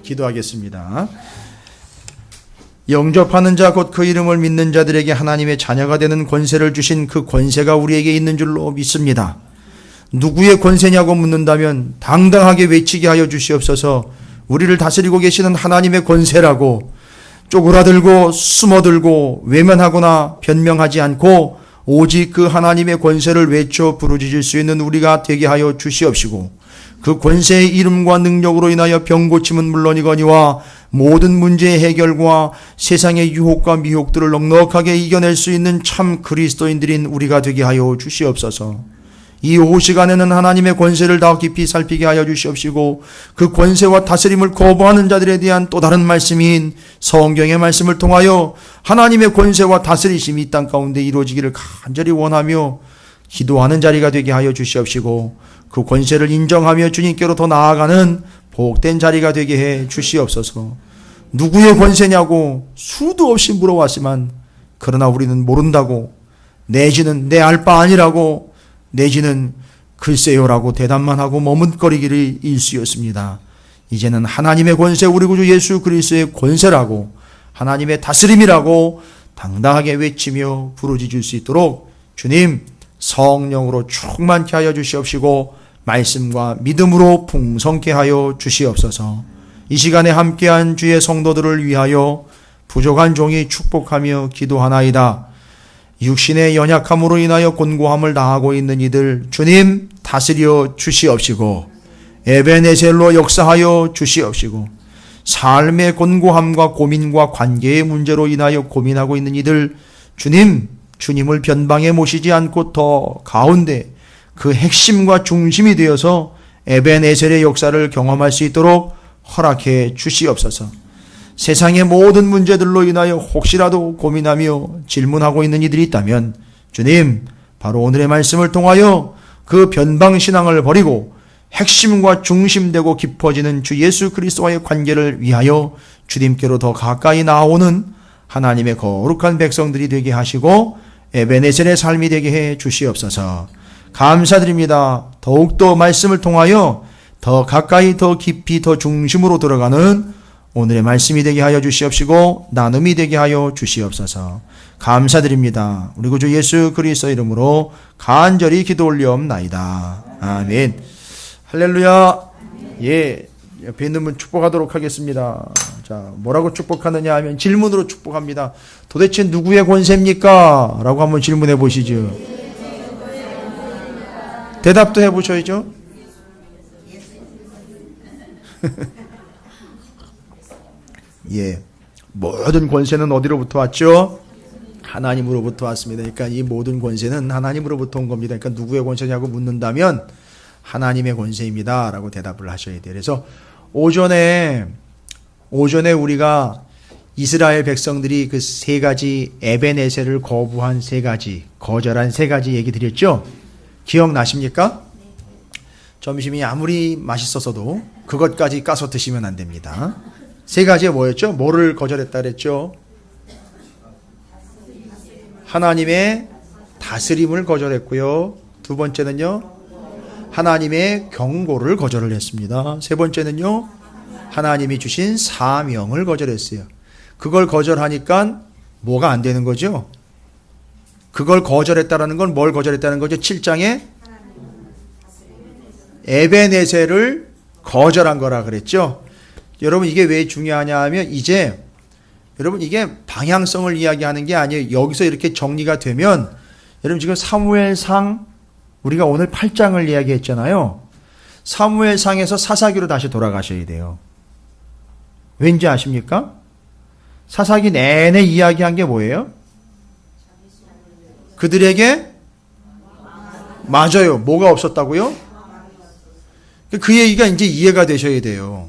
기도하겠습니다. 영접하는 자 곧 그 이름을 믿는 자들에게 하나님의 자녀가 되는 권세를 주신 그 권세가 우리에게 있는 줄로 믿습니다. 누구의 권세냐고 묻는다면 당당하게 외치게 하여 주시옵소서. 우리를 다스리고 계시는 하나님의 권세라고 쪼그라들고 숨어들고 외면하거나 변명하지 않고 오직 그 하나님의 권세를 외쳐 부르짖을 수 있는 우리가 되게 하여 주시옵시고, 그 권세의 이름과 능력으로 인하여 병 고침은 물론이거니와 모든 문제의 해결과 세상의 유혹과 미혹들을 넉넉하게 이겨낼 수 있는 참 그리스도인들인 우리가 되게 하여 주시옵소서. 이 오후 시간에는 하나님의 권세를 더 깊이 살피게 하여 주시옵시고, 그 권세와 다스림을 거부하는 자들에 대한 또 다른 말씀인 성경의 말씀을 통하여 하나님의 권세와 다스리심이 이 땅 가운데 이루어지기를 간절히 원하며 기도하는 자리가 되게 하여 주시옵시고, 그 권세를 인정하며 주님께로 더 나아가는 복된 자리가 되게 해 주시옵소서. 누구의 권세냐고 수도 없이 물어왔지만 그러나 우리는 모른다고, 내지는 내 알 바 아니라고, 내지는 글쎄요라고 대답만 하고 머뭇거리기를 일쑤였습니다. 이제는 하나님의 권세, 우리 구주 예수 그리스도의 권세라고, 하나님의 다스림이라고 당당하게 외치며 부르짖을 수 있도록 주님 성령으로 충만케 하여 주시옵시고, 말씀과 믿음으로 풍성케 하여 주시옵소서. 이 시간에 함께한 주의 성도들을 위하여 부족한 종이 축복하며 기도하나이다. 육신의 연약함으로 인하여 곤고함을 당하고 있는 이들 주님 다스려 주시옵시고, 에베네셀로 역사하여 주시옵시고, 삶의 곤고함과 고민과 관계의 문제로 인하여 고민하고 있는 이들 주님을 변방에 모시지 않고 더 가운데 그 핵심과 중심이 되어서 에베네셀의 역사를 경험할 수 있도록 허락해 주시옵소서. 세상의 모든 문제들로 인하여 혹시라도 고민하며 질문하고 있는 이들이 있다면 주님 바로 오늘의 말씀을 통하여 그 변방신앙을 버리고 핵심과 중심되고 깊어지는 주 예수 그리스도와의 관계를 위하여 주님께로 더 가까이 나오는 하나님의 거룩한 백성들이 되게 하시고 에베네셀의 삶이 되게 해 주시옵소서. 감사드립니다. 더욱더 말씀을 통하여 더 가까이 더 깊이 더 중심으로 들어가는 오늘의 말씀이 되게 하여 주시옵시고 나눔이 되게 하여 주시옵소서. 감사드립니다. 우리 구주 예수 그리스도 이름으로 간절히 기도 올리옵나이다. 아멘. 할렐루야. 예, 옆에 있는 분 축복하도록 하겠습니다. 자, 뭐라고 축복하느냐 하면 질문으로 축복합니다. 도대체 누구의 권세입니까? 라고 한번 질문해 보시죠. 대답도 해 보셔야죠. 예, 모든 권세는 어디로부터 왔죠? 하나님으로부터 왔습니다. 그러니까 이 모든 권세는 하나님으로부터 온 겁니다. 그러니까 누구의 권세냐고 묻는다면 하나님의 권세입니다 라고 대답을 하셔야 돼요. 그래서 오전에 우리가 이스라엘 백성들이 그 세 가지 에베네셀을 거부한 세 가지, 거절한 세 가지 얘기 드렸죠? 기억나십니까? 점심이 아무리 맛있어서도 그것까지 까서 드시면 안 됩니다. 세 가지가 뭐였죠? 뭐를 거절했다 그랬죠? 하나님의 다스림을 거절했고요. 두 번째는요, 하나님의 경고를 거절을 했습니다. 세 번째는요, 하나님이 주신 사명을 거절했어요. 그걸 거절하니까 뭐가 안 되는 거죠? 그걸 거절했다라는 건 뭘 거절했다는 거죠? 7장에 에베네셀을 거절한 거라 그랬죠. 여러분 이게 왜 중요하냐 하면 이제 여러분 이게 방향성을 이야기하는 게 아니에요. 여기서 이렇게 정리가 되면 여러분 지금 사무엘상 우리가 오늘 8장을 이야기했잖아요. 사무엘상에서 사사기로 다시 돌아가셔야 돼요. 왠지 아십니까? 사사기 내내 이야기한 게 뭐예요? 그들에게 맞아요. 뭐가 없었다고요? 그 얘기가 이제 이해가 되셔야 돼요.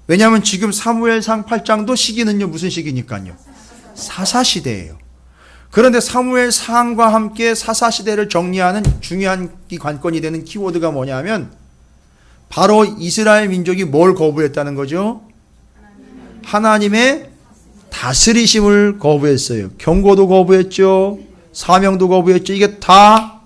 왜냐하면 지금 사무엘상 8장도 시기는요 무슨 시기니까요? 사사시대예요. 그런데 사무엘상과 함께 사사시대를 정리하는 중요한 관건이 되는 키워드가 뭐냐면 바로 이스라엘 민족이 뭘 거부했다는 거죠? 하나님의 다스리심을 거부했어요. 경고도 거부했죠. 사명도 거부했죠. 이게 다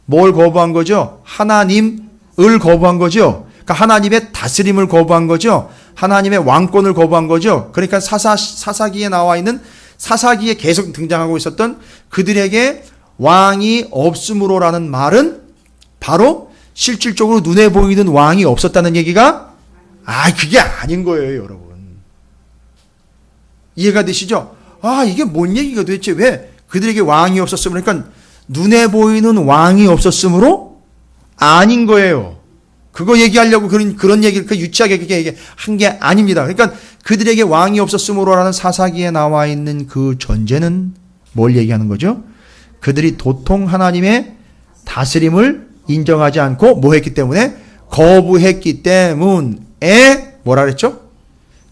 뭘 거부한 거죠? 하나님을 거부한 거죠. 그러니까 하나님의 다스림을 거부한 거죠. 하나님의 왕권을 거부한 거죠. 그러니까 사사기에 나와 있는 사사기에 계속 등장하고 있었던 그들에게 왕이 없음으로라는 말은 바로 실질적으로 눈에 보이는 왕이 없었다는 얘기가 그게 아닌 거예요, 여러분. 이해가 되시죠? 이게 뭔 얘기가 도대체 왜 그들에게 왕이 없었으므로, 그러니까 눈에 보이는 왕이 없었으므로 아닌 거예요. 그거 얘기하려고 그런 얘기를 유치하게 그렇게 얘기한 게 아닙니다. 그러니까 그들에게 왕이 없었으므로라는 사사기에 나와 있는 그 전제는 뭘 얘기하는 거죠? 그들이 도통 하나님의 다스림을 인정하지 않고 뭐 했기 때문에? 거부했기 때문에 뭐라 그랬죠?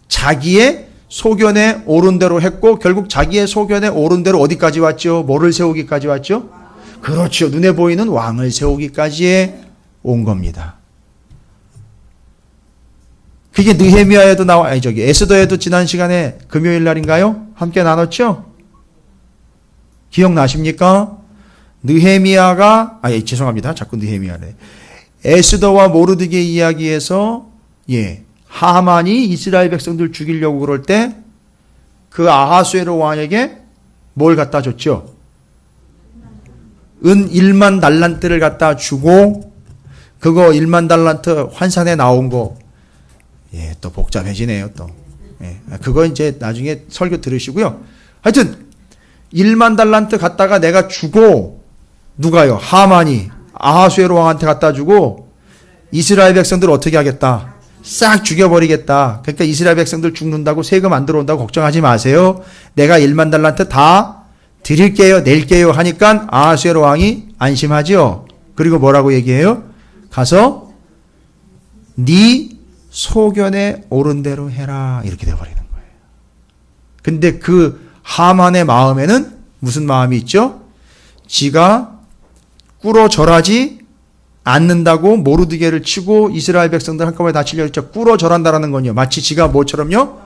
자기의 소견에 오른 대로 했고 결국 자기의 소견에 오른 대로 어디까지 왔죠? 뭐를 세우기까지 왔죠? 그렇죠. 눈에 보이는 왕을 세우기까지 온 겁니다. 그게 느헤미야에도 에스더에도 지난 시간에 금요일 날인가요? 함께 나눴죠? 기억나십니까? 느헤미야가 죄송합니다. 자꾸 느헤미야네. 에스더와 모르드게 이야기에서 하만이 이스라엘 백성들 죽이려고 그럴 때 그 아하수에로 왕에게 뭘 갖다 줬죠? 은 1만 달란트를 갖다 주고 그거 1만 달란트 환산에 나온 거 또 복잡해지네요, 또. 그거 이제 나중에 설교 들으시고요. 하여튼 1만 달란트 갖다가 내가 주고 누가요? 하만이 아하수에로 왕한테 갖다 주고 이스라엘 백성들 어떻게 하겠다? 싹 죽여버리겠다. 그러니까 이스라엘 백성들 죽는다고 세금 안 들어온다고 걱정하지 마세요. 내가 1만 달란트 다 드릴게요, 낼게요 하니까 아하수에로 왕이 안심하지요. 그리고 뭐라고 얘기해요? 가서 네 소견에 오른 대로 해라. 이렇게 돼버리는 거예요. 근데 그 하만의 마음에는 무슨 마음이 있죠? 지가 꿇어 절하지 않는다고 모르드게를 치고 이스라엘 백성들 한꺼번에 다 치려고 했죠. 꿇어 절한다라는 건요. 마치 지가 뭐처럼요?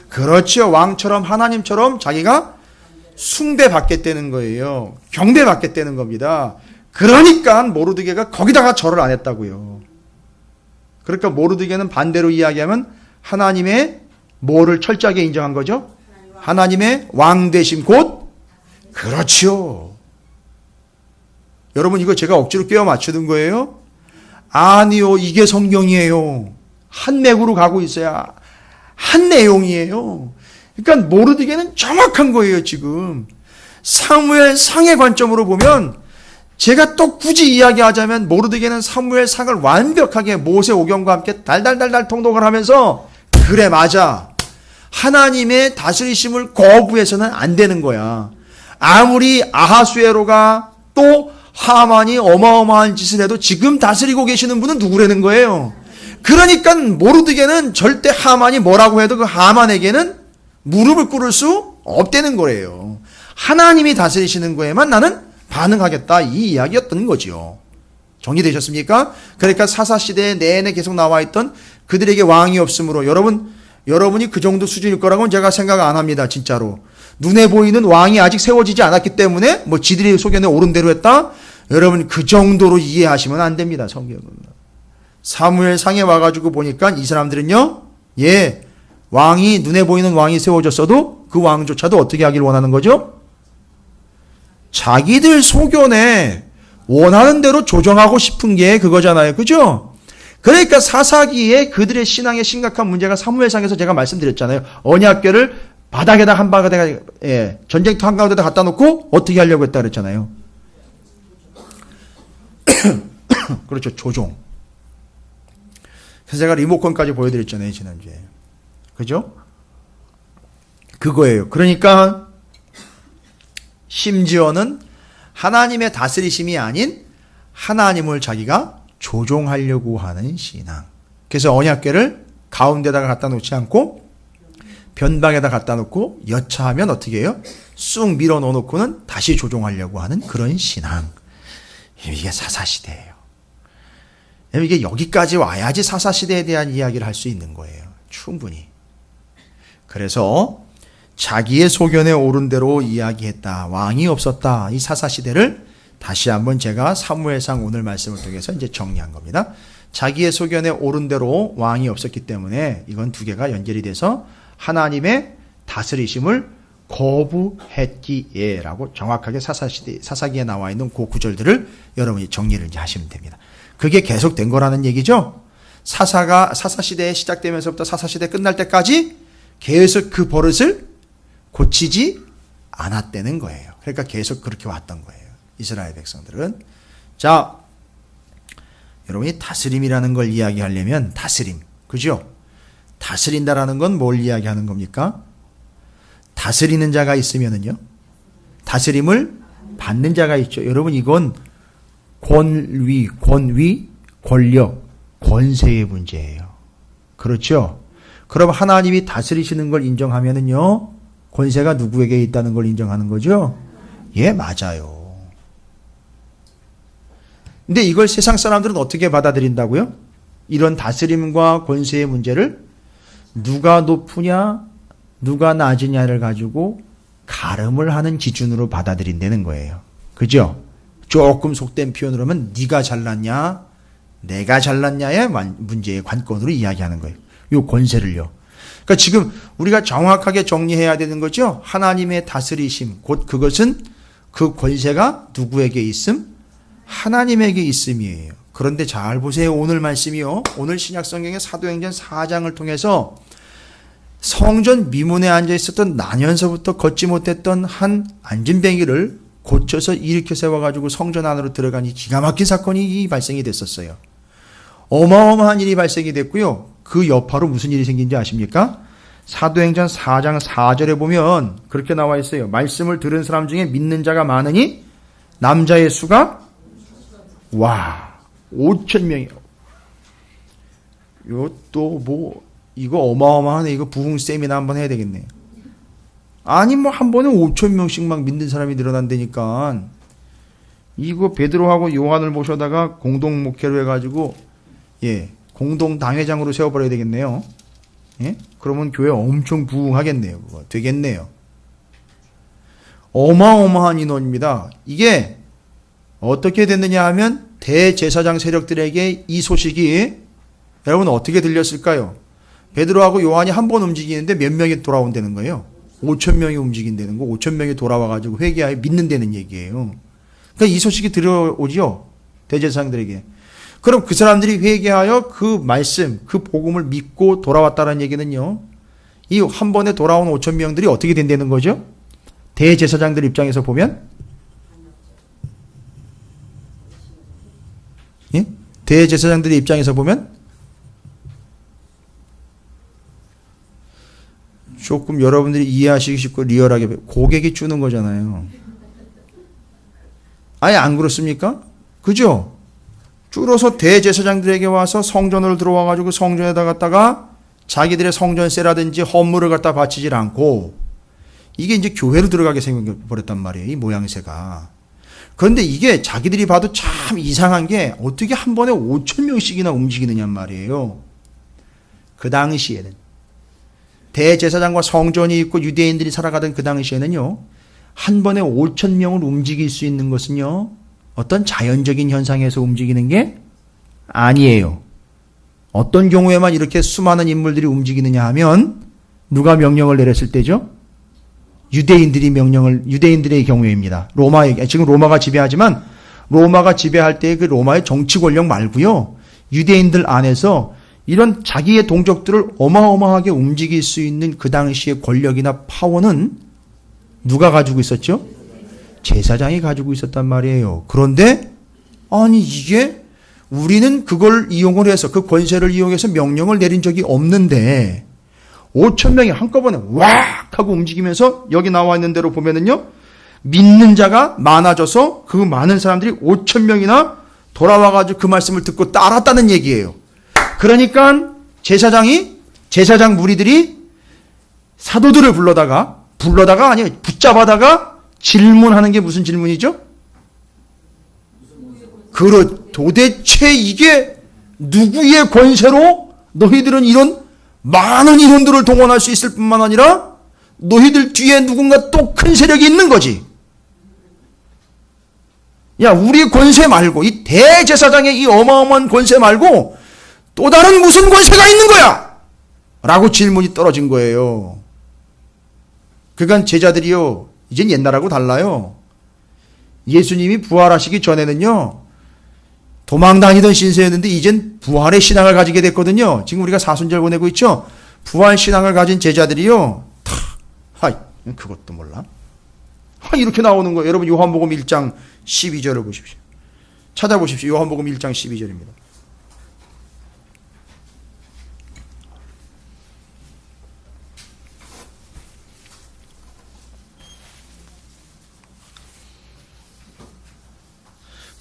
그렇죠. 왕처럼 하나님처럼 자기가 숭배받겠다는 거예요. 경배받겠다는 겁니다. 그러니까 모르드게가 거기다가 절을 안 했다고요. 그러니까 모르드게는 반대로 이야기하면 하나님의 뭐를 철저하게 인정한 거죠? 하나님의 왕 되심 곧 그렇죠. 여러분 이거 제가 억지로 꿰어 맞추는 거예요? 아니요. 이게 성경이에요. 한 맥으로 가고 있어야 한 내용이에요. 그러니까 모르드게는 정확한 거예요. 지금 사무엘상의 관점으로 보면 제가 또 굳이 이야기하자면 모르드게는 사무엘상을 완벽하게 모세오경과 함께 달달달달 통독을 하면서 그래 맞아. 하나님의 다스리심을 거부해서는 안 되는 거야. 아무리 아하수에로가 또 하만이 어마어마한 짓을 해도 지금 다스리고 계시는 분은 누구라는 거예요. 그러니까 모르드게는 절대 하만이 뭐라고 해도 그 하만에게는 무릎을 꿇을 수 없다는 거예요. 하나님이 다스리시는 거에만 나는 반응하겠다 이 이야기였던 거지요. 정리되셨습니까? 그러니까 사사시대 내내 계속 나와있던 그들에게 왕이 없으므로 여러분이 그 정도 수준일 거라고는 제가 생각 안 합니다. 진짜로. 눈에 보이는 왕이 아직 세워지지 않았기 때문에 뭐 지들이 소견에 오른 대로 했다? 여러분 그 정도로 이해하시면 안 됩니다. 성경은. 사무엘상에 와가지고 보니까 이 사람들은요. 왕이 눈에 보이는 왕이 세워졌어도 그 왕조차도 어떻게 하길 원하는 거죠? 자기들 소견에 원하는 대로 조정하고 싶은 게 그거잖아요. 그죠? 그러니까 사사기에 그들의 신앙에 심각한 문제가 사무엘상에서 제가 말씀드렸잖아요. 언약궤를 바닥에다 한 바닥에다 전쟁터 한가운데다 갖다 놓고 어떻게 하려고 했다 그랬잖아요. 그렇죠. 조종. 그래서 제가 리모컨까지 보여드렸잖아요. 지난주에. 그죠? 그거예요. 그러니까 심지어는 하나님의 다스리심이 아닌 하나님을 자기가 조종하려고 하는 신앙. 그래서 언약궤를 가운데다가 갖다 놓지 않고 변방에다 갖다 놓고 여차하면 어떻게 해요? 쑥 밀어 넣어놓고는 다시 조종하려고 하는 그런 신앙. 이게 사사시대예요. 이게 여기까지 와야지 사사시대에 대한 이야기를 할 수 있는 거예요. 충분히. 그래서 자기의 소견에 오른 대로 이야기했다. 왕이 없었다. 이 사사시대를 다시 한번 제가 사무엘상 오늘 말씀을 통해서 이제 정리한 겁니다. 자기의 소견에 옳은 대로 왕이 없었기 때문에 이건 두 개가 연결이 돼서 하나님의 다스리심을 거부했기에라고 정확하게 사사기에 나와 있는 그 구절들을 여러분이 정리를 이제 하시면 됩니다. 그게 계속된 거라는 얘기죠. 사사시대에 시작되면서부터 사사시대 끝날 때까지 계속 그 버릇을 고치지 않았다는 거예요. 그러니까 계속 그렇게 왔던 거예요. 이스라엘 백성들은. 자, 여러분이 다스림이라는 걸 이야기하려면 다스림, 그죠? 다스린다라는 건 뭘 이야기하는 겁니까? 다스리는 자가 있으면은요, 다스림을 받는 자가 있죠. 여러분, 이건 권위, 권력, 권세의 문제예요. 그렇죠? 그럼 하나님이 다스리시는 걸 인정하면은요, 권세가 누구에게 있다는 걸 인정하는 거죠? 예, 맞아요. 근데 이걸 세상 사람들은 어떻게 받아들인다고요? 이런 다스림과 권세의 문제를 누가 높으냐, 누가 낮으냐를 가지고 가름을 하는 기준으로 받아들인다는 거예요. 그죠? 조금 속된 표현으로 하면 네가 잘났냐, 내가 잘났냐의 문제의 관건으로 이야기하는 거예요. 이 권세를요. 그러니까 지금 우리가 정확하게 정리해야 되는 거죠. 하나님의 다스리심, 곧 그것은 그 권세가 누구에게 있음? 하나님에게 있음이에요. 그런데 잘 보세요. 오늘 말씀이요. 오늘 신약성경의 사도행전 4장을 통해서 성전 미문에 앉아 있었던 나년서부터 걷지 못했던 한 앉은뱅이를 고쳐서 일으켜 세워가지고 성전 안으로 들어가니 기가 막힌 사건이 발생이 됐었어요. 어마어마한 일이 발생이 됐고요. 그 여파로 무슨 일이 생긴지 아십니까? 사도행전 4장 4절에 보면 그렇게 나와 있어요. 말씀을 들은 사람 중에 믿는 자가 많으니 남자의 수가 5,000명이요. 이것도 이거 어마어마하네. 이거 부흥 세미나 한번 해야 되겠네. 아니 한 번에 5,000명씩 막 믿는 사람이 늘어난다니까. 이거 베드로하고 요한을 모셔다가 공동 목회로 해가지고 공동 당회장으로 세워버려야 되겠네요. 예? 그러면 교회 엄청 부흥하겠네요. 그거 되겠네요. 어마어마한 인원입니다. 이게 어떻게 됐느냐 하면 대제사장 세력들에게 이 소식이 여러분 어떻게 들렸을까요? 베드로하고 요한이 한 번 움직이는데 몇 명이 돌아온다는 거예요. 5,000명이 움직인다는 거, 5,000명이 돌아와가지고 회개하여 믿는다는 얘기예요. 그러니까 이 소식이 들어오죠. 대제사장들에게. 그럼 그 사람들이 회개하여 그 말씀, 그 복음을 믿고 돌아왔다는 얘기는요. 이 한 번에 돌아온 5,000명들이 어떻게 된다는 거죠? 대제사장들 입장에서 보면 대제사장들의 입장에서 보면 조금 여러분들이 이해하시기 쉽고 리얼하게 고객이 주는 거잖아요. 아예 안 그렇습니까? 그죠? 줄어서 대제사장들에게 와서 성전으로 들어와 가지고 성전에다 갖다가 자기들의 성전세라든지 헌물을 갖다 바치질 않고 이게 이제 교회로 들어가게 생겨버렸단 말이에요. 이 모양새가. 그런데 이게 자기들이 봐도 참 이상한 게 어떻게 한 번에 5,000명씩이나 움직이느냐 말이에요. 그 당시에는 대제사장과 성전이 있고 유대인들이 살아가던 그 당시에는요. 한 번에 5,000명을 움직일 수 있는 것은요. 어떤 자연적인 현상에서 움직이는 게 아니에요. 어떤 경우에만 이렇게 수많은 인물들이 움직이느냐 하면 누가 명령을 내렸을 때죠? 유대인들의 경우입니다. 지금 로마가 지배하지만 로마가 지배할 때 그 로마의 정치 권력 말고요. 유대인들 안에서 이런 자기의 동족들을 어마어마하게 움직일 수 있는 그 당시의 권력이나 파워는 누가 가지고 있었죠? 제사장이 가지고 있었단 말이에요. 그런데 아니 이게 우리는 그걸 이용을 해서 그 권세를 이용해서 명령을 내린 적이 없는데 5,000명이 한꺼번에 왁 하고 움직이면서 여기 나와 있는 대로 보면은요. 믿는 자가 많아져서 그 많은 사람들이 5,000명이나 돌아와가지고 그 말씀을 듣고 따랐다는 얘기예요. 그러니까 제사장 무리들이 사도들을 불러다가 아니에요. 붙잡아다가 질문하는 게 무슨 질문이죠? 도대체 이게 누구의 권세로 너희들은 이런 많은 인원들을 동원할 수 있을 뿐만 아니라 너희들 뒤에 누군가 또 큰 세력이 있는 거지. 야, 우리 권세 말고 이 대제사장의 이 어마어마한 권세 말고 또 다른 무슨 권세가 있는 거야? 라고 질문이 떨어진 거예요. 그간 제자들이요, 이젠 옛날하고 달라요. 예수님이 부활하시기 전에는요, 도망 다니던 신세였는데 이젠 부활의 신앙을 가지게 됐거든요. 지금 우리가 사순절 보내고 있죠. 부활 신앙을 가진 제자들이요, 그것도 몰라? 이렇게 나오는 거예요. 여러분 요한복음 1장 12절을 보십시오. 찾아보십시오. 요한복음 1장 12절입니다.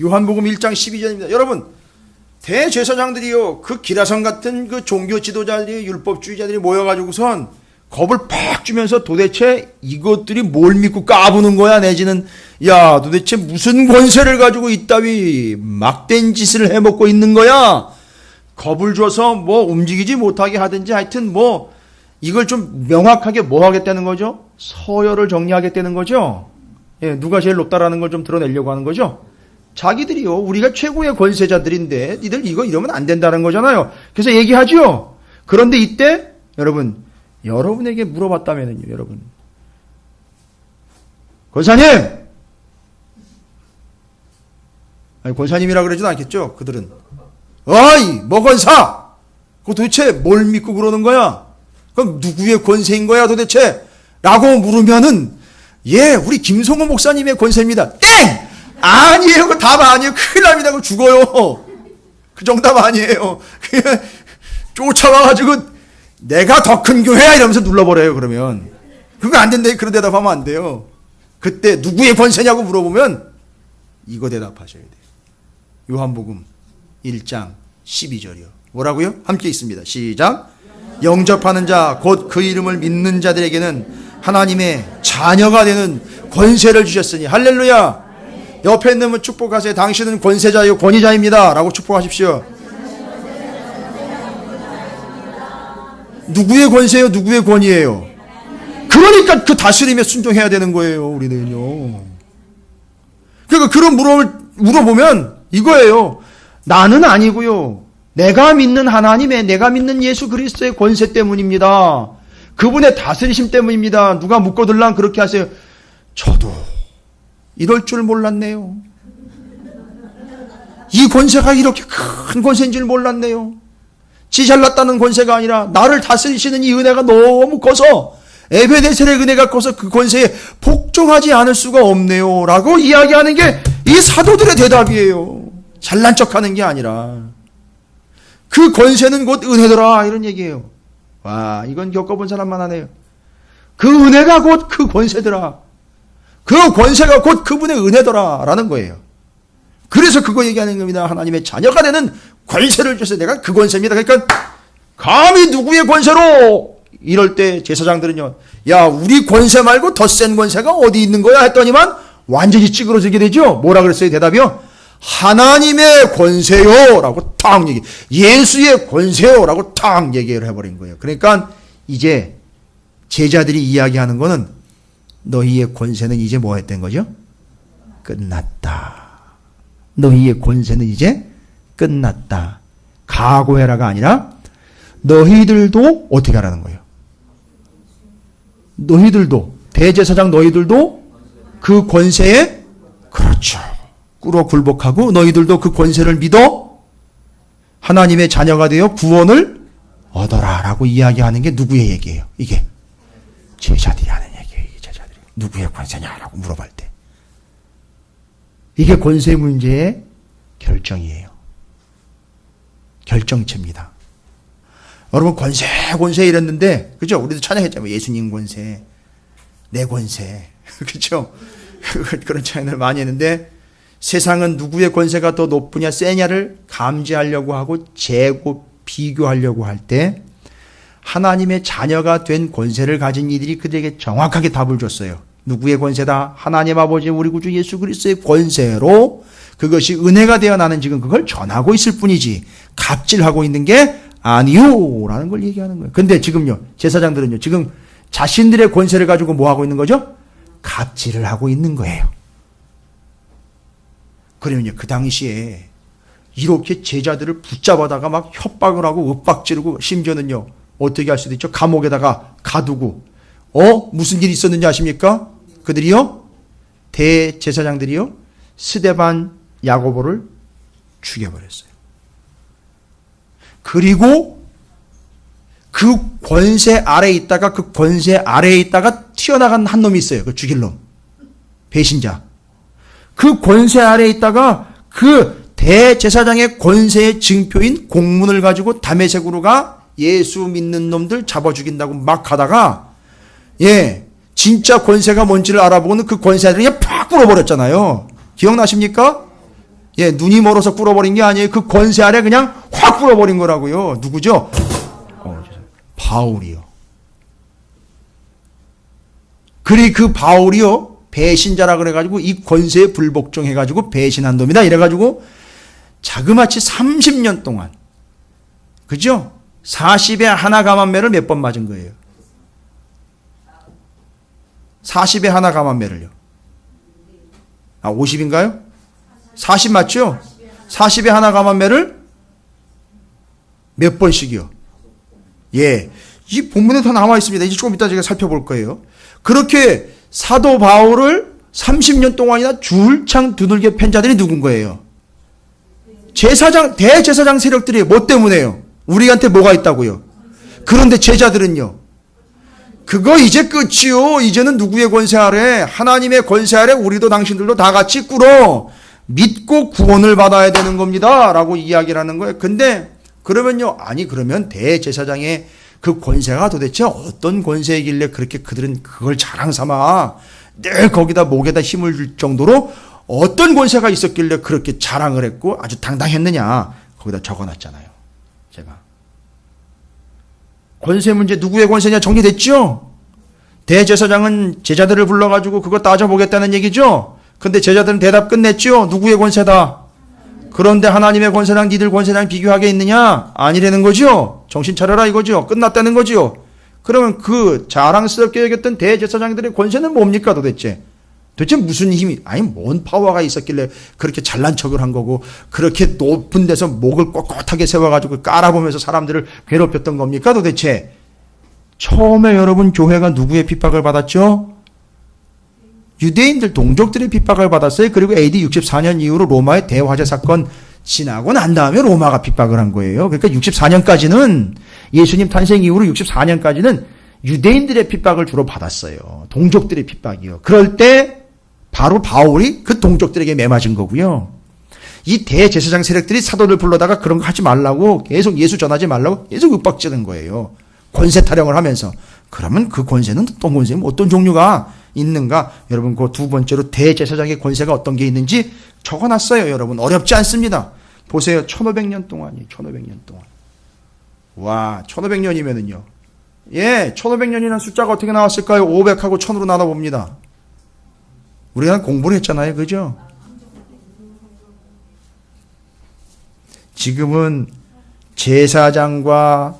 요한복음 1장 12절입니다. 여러분, 대제사장들이요, 그 기라성 같은 그 종교 지도자들이, 율법주의자들이 모여가지고선 겁을 팍 주면서 도대체 이것들이 뭘 믿고 까부는 거야? 내지는, 야, 도대체 무슨 권세를 가지고 이따위 막된 짓을 해먹고 있는 거야? 겁을 줘서 뭐 움직이지 못하게 하든지 하여튼 뭐, 이걸 좀 명확하게 뭐 하겠다는 거죠? 서열을 정리하겠다는 거죠? 예, 누가 제일 높다라는 걸 좀 드러내려고 하는 거죠? 자기들이요, 우리가 최고의 권세자들인데 니들 이거 이러면 안 된다는 거잖아요. 그래서 얘기하죠. 그런데 이때 여러분에게 물어봤다면요, 여러분, 권사님, 아니 권사님이라 그러지도 않겠죠. 그들은 어이 뭐 권사, 그 도대체 뭘 믿고 그러는 거야? 그럼 누구의 권세인 거야 도대체? 라고 물으면은, 예, 우리 김성호 목사님의 권세입니다. 땡! 아니에요. 그 답 아니에요. 큰일 납니다. 그거 죽어요. 그 정답 아니에요. 그냥 쫓아와가지고 내가 더 큰 교회야 이러면서 눌러버려요. 그러면 그거 안 된다. 그런 대답하면 안 돼요. 그때 누구의 권세냐고 물어보면 이거 대답하셔야 돼요. 요한복음 1장 12절이요. 뭐라고요? 함께 있습니다. 시작. 영접하는 자 곧 그 이름을 믿는 자들에게는 하나님의 자녀가 되는 권세를 주셨으니. 할렐루야. 옆에 있는 분 축복하세요. 당신은 권세자요 권위자입니다 라고 축복하십시오. 누구의 권세요? 누구의 권위예요? 그러니까 그 다스림에 순종해야 되는 거예요. 우리는요. 그러니까 그런 물어보면 이거예요. 나는 아니고요, 내가 믿는 하나님의, 내가 믿는 예수 그리스도의 권세 때문입니다. 그분의 다스리심 때문입니다. 누가 묻거들랑 그렇게 하세요. 저도 이럴 줄 몰랐네요. 이 권세가 이렇게 큰 권세인 줄 몰랐네요. 지 잘났다는 권세가 아니라 나를 다스리시는 이 은혜가 너무 커서, 에베네셀의 은혜가 커서 그 권세에 복종하지 않을 수가 없네요 라고 이야기하는 게 이 사도들의 대답이에요. 잘난 척하는 게 아니라 그 권세는 곧 은혜더라 이런 얘기예요. 와, 이건 겪어본 사람만 하네요. 그 은혜가 곧 그 권세더라, 그 권세가 곧 그분의 은혜더라 라는 거예요. 그래서 그거 얘기하는 겁니다. 하나님의 자녀가 되는 권세를 주셔서 내가 그 권세입니다. 그러니까 감히 누구의 권세로? 이럴 때 제사장들은요, 야, 우리 권세 말고 더 센 권세가 어디 있는 거야 했더니만 완전히 찌그러지게 되죠. 뭐라 그랬어요? 대답이요, 하나님의 권세요 라고 탁 얘기, 예수의 권세요 라고 탁 얘기를 해버린 거예요. 그러니까 이제 제자들이 이야기하는 거는 너희의 권세는 이제 뭐 했던 거죠? 끝났다. 너희의 권세는 이제 끝났다. 각오해라가 아니라 너희들도 어떻게 하라는 거예요? 너희들도, 대제사장 너희들도 그 권세에, 그렇죠, 꿇어 굴복하고 너희들도 그 권세를 믿어 하나님의 자녀가 되어 구원을 얻어라 라고 이야기하는 게 누구의 얘기예요? 이게 제자들이 하는 얘기예요. 제자들이 누구의 권세냐라고 물어볼 때 이게 권세 문제의 결정이에요. 결정체입니다. 여러분, 권세 이랬는데, 그죠? 우리도 찬양했잖아요. 예수님 권세, 내 권세. 그죠? 그런 찬양을 많이 했는데, 세상은 누구의 권세가 더 높으냐, 세냐를 감지하려고 하고 재고 비교하려고 할 때, 하나님의 자녀가 된 권세를 가진 이들이 그들에게 정확하게 답을 줬어요. 누구의 권세다? 하나님 아버지 우리 구주 예수 그리스도의 권세로, 그것이 은혜가 되어 나는 지금 그걸 전하고 있을 뿐이지 갑질하고 있는 게 아니요 라는 걸 얘기하는 거예요. 근데 지금요, 제사장들은요, 지금 자신들의 권세를 가지고 뭐 하고 있는 거죠? 갑질을 하고 있는 거예요. 그러면요, 그 당시에 이렇게 제자들을 붙잡아다가 막 협박을 하고 윽박지르고 심지어는요 어떻게 할 수도 있죠? 감옥에다가 가두고 무슨 일이 있었는지 아십니까? 그들이요 대제사장들이요 스데반 야고보를 죽여버렸어요. 그리고 그 권세 아래에 있다가 그 권세 아래에 있다가 튀어나간 한 놈이 있어요. 그 죽일 놈. 배신자. 그 권세 아래에 있다가 그 대제사장의 권세의 증표인 공문을 가지고 다메섹으로 가 예수 믿는 놈들 잡아 죽인다고 막 가다가 진짜 권세가 뭔지를 알아보고는 그 권세 아래를 그냥 팍 꿇어버렸잖아요. 기억나십니까? 눈이 멀어서 꿇어버린 게 아니에요. 그 권세 아래 그냥 확 꿇어버린 거라고요. 누구죠? 바울이요. 그 바울이요 배신자라 그래가지고 이 권세에 불복종해가지고 배신한 놈이다 이래가지고 자그마치 30년 동안 그죠? 40에 하나 감한매를 몇 번 맞은 거예요? 40에 하나 감한매를요. 50인가요? 40 맞죠? 40에 하나 감한매를 몇 번씩이요? 이 본문에 다 나와 있습니다. 이제 조금 이따 제가 살펴볼 거예요. 그렇게 사도 바울을 30년 동안이나 줄창 두들겨 팬 자들이 누군 거예요? 대제사장 세력들이 뭐 때문에요? 우리한테 뭐가 있다고요? 그런데 제자들은요? 그거 이제 끝이요. 이제는 누구의 권세 아래? 하나님의 권세 아래 우리도 당신들도 다 같이 꿇어 믿고 구원을 받아야 되는 겁니다. 라고 이야기를 하는 거예요. 근데 그러면요. 아니 그러면 대제사장의 그 권세가 도대체 어떤 권세이길래 그렇게 그들은 그걸 자랑 삼아 늘 거기다 목에다 힘을 줄 정도로 어떤 권세가 있었길래 그렇게 자랑을 했고 아주 당당했느냐. 거기다 적어놨잖아요. 제가. 권세 문제 누구의 권세냐 정리됐죠? 대제사장은 제자들을 불러가지고 그거 따져보겠다는 얘기죠? 근데 제자들은 대답 끝냈죠? 누구의 권세다? 그런데 하나님의 권세랑 니들 권세랑 비교하게 있느냐? 아니라는 거죠? 정신 차려라 이거죠? 끝났다는 거죠? 그러면 그 자랑스럽게 여겼던 대제사장들의 권세는 뭡니까 도대체? 도대체 무슨 힘이, 뭔 파워가 있었길래 그렇게 잘난 척을 한 거고 그렇게 높은 데서 목을 꼿꼿하게 세워가지고 깔아보면서 사람들을 괴롭혔던 겁니까 도대체? 처음에 여러분 교회가 누구의 핍박을 받았죠? 유대인들 동족들의 핍박을 받았어요. 그리고 AD 64년 이후로 로마의 대화재 사건 지나고 난 다음에 로마가 핍박을 한 거예요. 그러니까 64년까지는 예수님 탄생 이후로 64년까지는 유대인들의 핍박을 주로 받았어요. 동족들의 핍박이요. 그럴 때 바로 바울이 그 동족들에게 매맞은 거고요. 이 대제사장 세력들이 사도를 불러다가 그런 거 하지 말라고 계속 예수 전하지 말라고 계속 윽박지는 거예요. 권세 타령을 하면서. 그러면 그 권세는 어떤 권세는 어떤 종류가 있는가? 여러분 그 두 번째로 대제사장의 권세가 어떤 게 있는지 적어놨어요. 여러분 어렵지 않습니다. 보세요. 1500년 동안이에요. 1500년 동안. 와 1500년이면은요. 1500년이라는 숫자가 어떻게 나왔을까요? 500하고 1000으로 나눠봅니다. 우리가 공부를 했잖아요. 그죠? 지금은 제사장과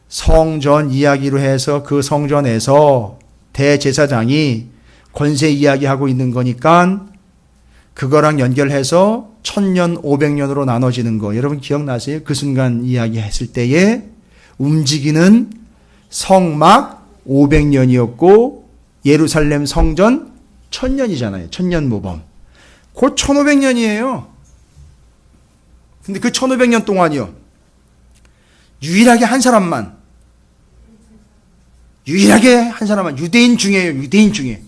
성전 이야기로 해서 그 성전에서 대제사장이 권세 이야기하고 있는 거니까 그거랑 연결해서 1000년, 500년으로 나눠지는 거. 여러분 기억나세요? 그 순간 이야기했을 때에 움직이는 성막 500년이었고 예루살렘 성전 1000년이잖아요. 1000년 모범. 곧 1500년이에요. 근데 그 1500년 동안이요. 유일하게 한 사람만 유대인 중에요. 유대인 중에.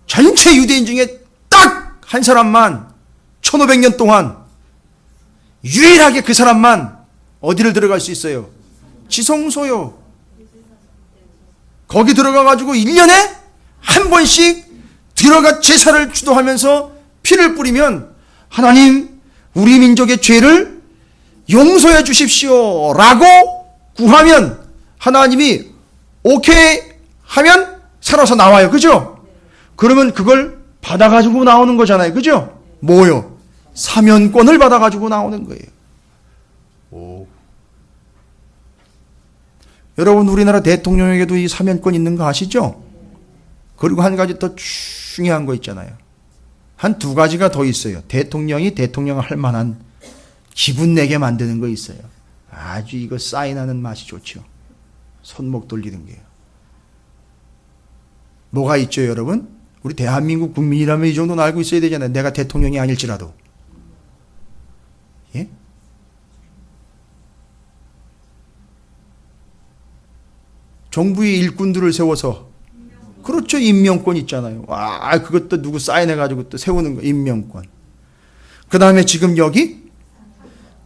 전체 유대인 중에 딱 한 사람만 1500년 동안 유일하게 그 사람만 어디를 들어갈 수 있어요? 지성소요. 거기 들어가가지고 1년에 한 번씩 들어가 제사를 주도하면서 피를 뿌리면 하나님 우리 민족의 죄를 용서해 주십시오 라고 구하면 하나님이 오케이 하면 살아서 나와요. 그죠? 그러면 그걸 받아가지고 나오는 거잖아요. 그죠? 뭐요? 사면권을 받아가지고 나오는 거예요. 오. 여러분 우리나라 대통령에게도 이 사면권 있는 거 아시죠? 그리고 한 가지 더 중요한 거 있잖아요. 한 두 가지가 더 있어요. 대통령이 대통령을 할 만한 기분 내게 만드는 거 있어요. 아주 이거 사인하는 맛이 좋죠. 손목 돌리는 게요. 뭐가 있죠, 여러분? 우리 대한민국 국민이라면 이 정도는 알고 있어야 되잖아요. 내가 대통령이 아닐지라도. 예? 정부의 일꾼들을 세워서, 그렇죠, 임명권 있잖아요. 아, 그것도 누구 사인해가지고 또 세우는 거, 임명권. 그 다음에 지금 여기,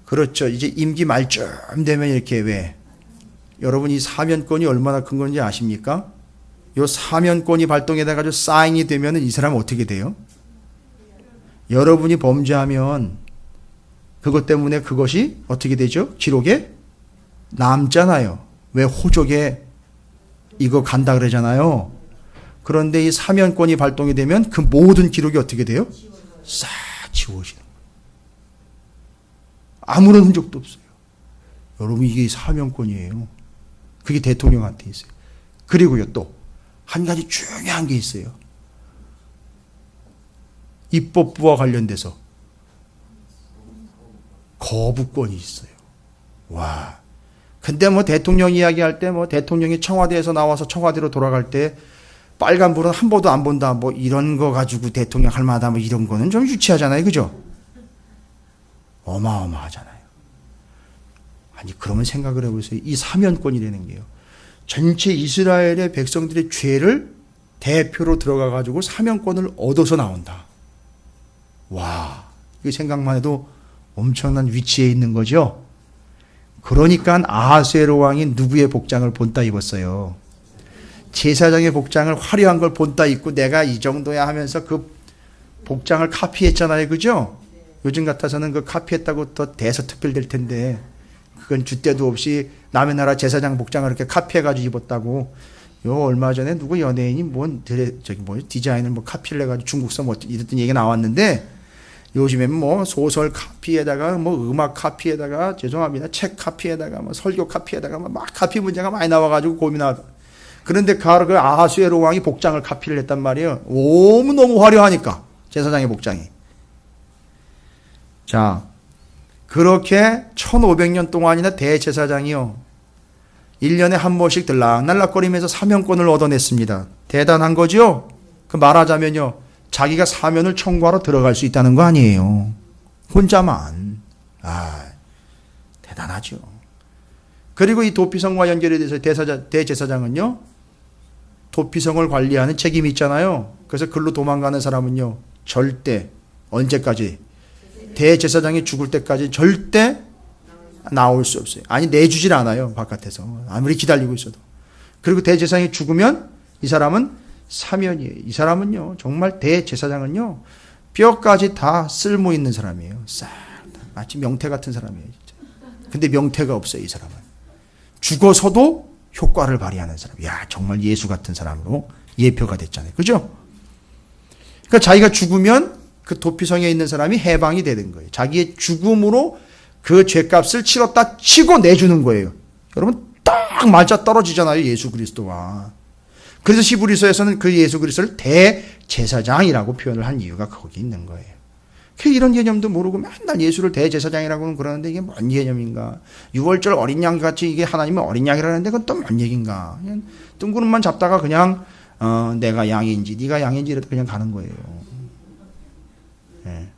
그렇죠, 이제 임기 말쯤 되면 이렇게 왜, 여러분 이 사면권이 얼마나 큰 건지 아십니까? 요 사면권이 발동해가지고 사인이 되면 이 사람은 어떻게 돼요? 여러분이 범죄하면 그것 때문에 그것이 어떻게 되죠? 기록에 남잖아요. 왜 호적에 이거 간다 그러잖아요. 그런데 이 사면권이 발동이 되면 그 모든 기록이 어떻게 돼요? 싹 지워지는 거예요. 아무런 흔적도 없어요. 여러분 이게 사면권이에요. 그게 대통령한테 있어요. 그리고요 또 한 가지 중요한 게 있어요. 입법부와 관련돼서 거부권이 있어요. 와. 근데 뭐 대통령 이야기할 때 뭐 대통령이 청와대에서 나와서 청와대로 돌아갈 때 빨간불은 한 번도 안 본다. 뭐 이런 거 가지고 대통령 할 만하다. 뭐 이런 거는 좀 유치하잖아요. 그죠? 어마어마하잖아요. 아니 그러면 생각을 해보세요. 이 사면권이라는 게요. 전체 이스라엘의 백성들의 죄를 대표로 들어가 가지고 사면권을 얻어서 나온다. 와, 이 생각만 해도 엄청난 위치에 있는 거죠. 그러니까 아하수에로 왕이 누구의 복장을 본따 입었어요. 제사장의 복장을 화려한 걸 본따 입고 내가 이 정도야 하면서 그 복장을 카피했잖아요. 그죠? 요즘 같아서는 그 카피했다고 더 대서특필될 텐데 그건 줏대도 없이 남의 나라 제사장 복장을 이렇게 카피해가지고 입었다고. 요 얼마 전에 누구 연예인이 디자인을 뭐 카피를 해가지고 중국서 뭐 이랬던 얘기가 나왔는데 요즘엔 뭐 소설 카피에다가 뭐 음악 카피에다가 죄송합니다 책 카피에다가 뭐 설교 카피에다가 막 카피 문제가 많이 나와가지고 고민하다. 그런데 그 아하수에로 왕이 복장을 카피를 했단 말이에요. 너무 화려하니까 제사장의 복장이. 자. 그렇게 1500년 동안이나 대제사장이요. 1년에 한 번씩 들락날락거리면서 사면권을 얻어냈습니다. 대단한 거죠? 그 말하자면요. 자기가 사면을 청구하러 들어갈 수 있다는 거 아니에요. 혼자만. 아, 대단하죠. 그리고 이 도피성과 연결이 돼서 대제사장은요. 도피성을 관리하는 책임이 있잖아요. 그래서 글로 도망가는 사람은요. 절대 언제까지 대제사장이 죽을 때까지 절대 나올 수 없어요. 아니 내주질 않아요. 바깥에서. 아무리 기다리고 있어도. 그리고 대제사장이 죽으면 이 사람은 사면이에요. 이 사람은요. 정말 대제사장은요. 뼈까지 다 쓸모 있는 사람이에요. 싹 마치 명태 같은 사람이에요. 진짜. 근데 명태가 없어요. 이 사람은. 죽어서도 효과를 발휘하는 사람. 야 정말 예수 같은 사람으로 예표가 됐잖아요. 그죠? 그러니까 자기가 죽으면 그 도피성에 있는 사람이 해방이 되는 거예요. 자기의 죽음으로 그 죄값을 치렀다 치고 내주는 거예요. 여러분 딱 맞아 떨어지잖아요. 예수 그리스도와. 그래서 히브리서에서는 그 예수 그리스도를 대제사장이라고 표현을 한 이유가 거기 있는 거예요. 이런 개념도 모르고 맨날 예수를 대제사장이라고는 그러는데 이게 뭔 개념인가. 6월절 어린 양 같이 이게 하나님의 어린 양이라는데 그건 또 뭔 얘기인가. 그냥 뜬구름만 잡다가 그냥 내가 양인지 네가 양인지 이래도 그냥 가는 거예요. 네.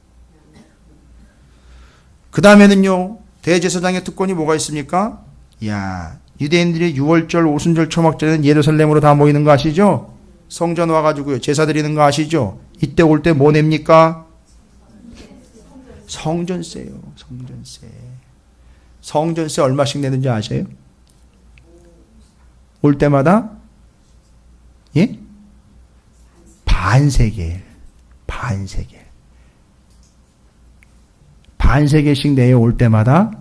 그 다음에는요. 대제사장의 특권이 뭐가 있습니까? 야, 유대인들이 6월절, 오순절, 초막절에는 예루살렘으로 다 모이는 거 아시죠? 성전 와가지고요. 제사 드리는 거 아시죠? 이때 올 때 뭐 냅니까? 성전세요. 성전세. 성전세 얼마씩 내는지 아세요? 올 때마다? 예? 반세겔. 반세겔. 반세겔씩 내요. 올 때마다.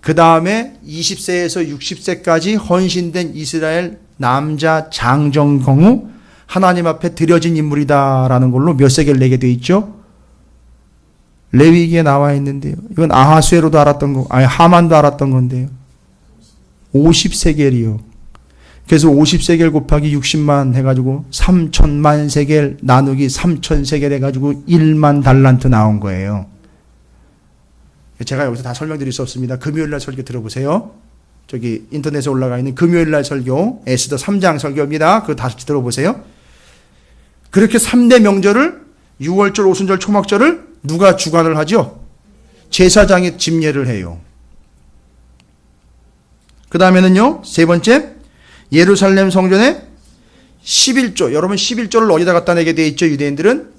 그 다음에 20세에서 60세까지 헌신된 이스라엘 남자 장정 경우 하나님 앞에 드려진 인물이다라는 걸로 몇 세겔 내게 돼 있죠? 레위기에 나와 있는데요. 이건 아하수에로도 알았던 거, 아니 하만도 알았던 건데요. 50세겔이요. 그래서 50세겔 곱하기 60만 해가지고 3천만 세겔 나누기 3천 세겔 해가지고 1만 달란트 나온 거예요. 제가 여기서 다 설명드릴 수 없습니다. 금요일날 설교 들어보세요. 저기 인터넷에 올라가 있는 금요일날 설교, 에스더 3장 설교입니다. 그거 다시 들어보세요. 그렇게 3대 명절을 6월절, 오순절, 초막절을 누가 주관을 하죠? 제사장이 집례를 해요. 그 다음에는요, 세 번째, 예루살렘 성전에 11조. 여러분 11조를 어디다 갖다 내게 돼 있죠? 유대인들은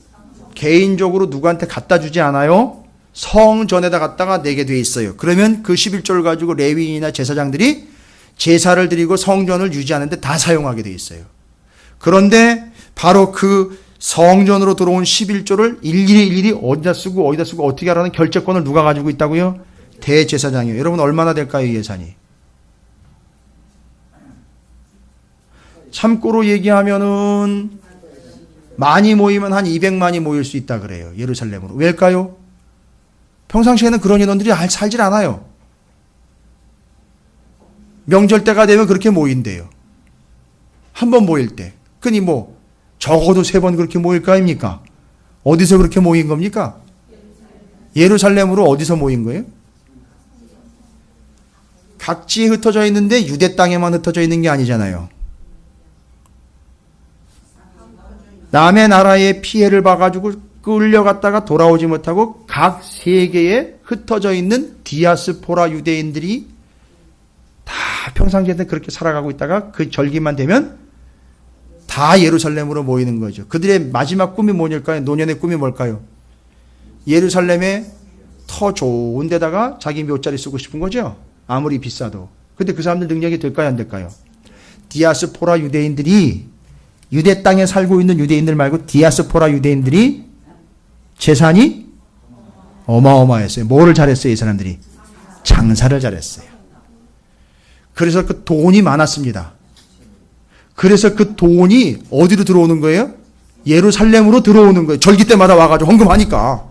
개인적으로 누구한테 갖다 주지 않아요. 성전에다 갖다가 내게 돼 있어요. 그러면 그 11조를 가지고 레위인이나 제사장들이 제사를 드리고 성전을 유지하는데 다 사용하게 돼 있어요. 그런데 바로 그 성전으로 들어온 11조를 일일이 어디다 쓰고 어떻게 하라는 결재권을 누가 가지고 있다고요? 대제사장이요. 여러분 얼마나 될까요, 이 예산이? 참고로 얘기하면은 많이 모이면 한 200만이 모일 수 있다 그래요. 예루살렘으로. 왜일까요? 평상시에는 그런 인원들이 살질 않아요. 명절 때가 되면 그렇게 모인대요. 한 번 모일 때. 그니 적어도 3번 그렇게 모일 거 아닙니까? 어디서 그렇게 모인 겁니까? 예루살렘으로 어디서 모인 거예요? 각지에 흩어져 있는데 유대 땅에만 흩어져 있는 게 아니잖아요. 남의 나라에 피해를 봐가지고 끌려갔다가 돌아오지 못하고 각 세계에 흩어져 있는 디아스포라 유대인들이 다 평상시에 그렇게 살아가고 있다가 그 절기만 되면 다 예루살렘으로 모이는 거죠. 그들의 마지막 꿈이 뭐일까요? 노년의 꿈이 뭘까요? 예루살렘에 더 좋은 데다가 자기 묘자리 쓰고 싶은 거죠. 아무리 비싸도. 근데 그 사람들 능력이 될까요? 안 될까요? 디아스포라 유대인들이 유대 땅에 살고 있는 유대인들 말고 디아스포라 유대인들이 재산이 어마어마했어요. 뭐를 잘했어요, 이 사람들이? 장사를 잘했어요. 그래서 그 돈이 많았습니다. 그래서 그 돈이 어디로 들어오는 거예요? 예루살렘으로 들어오는 거예요. 절기 때마다 와가지고 헌금하니까.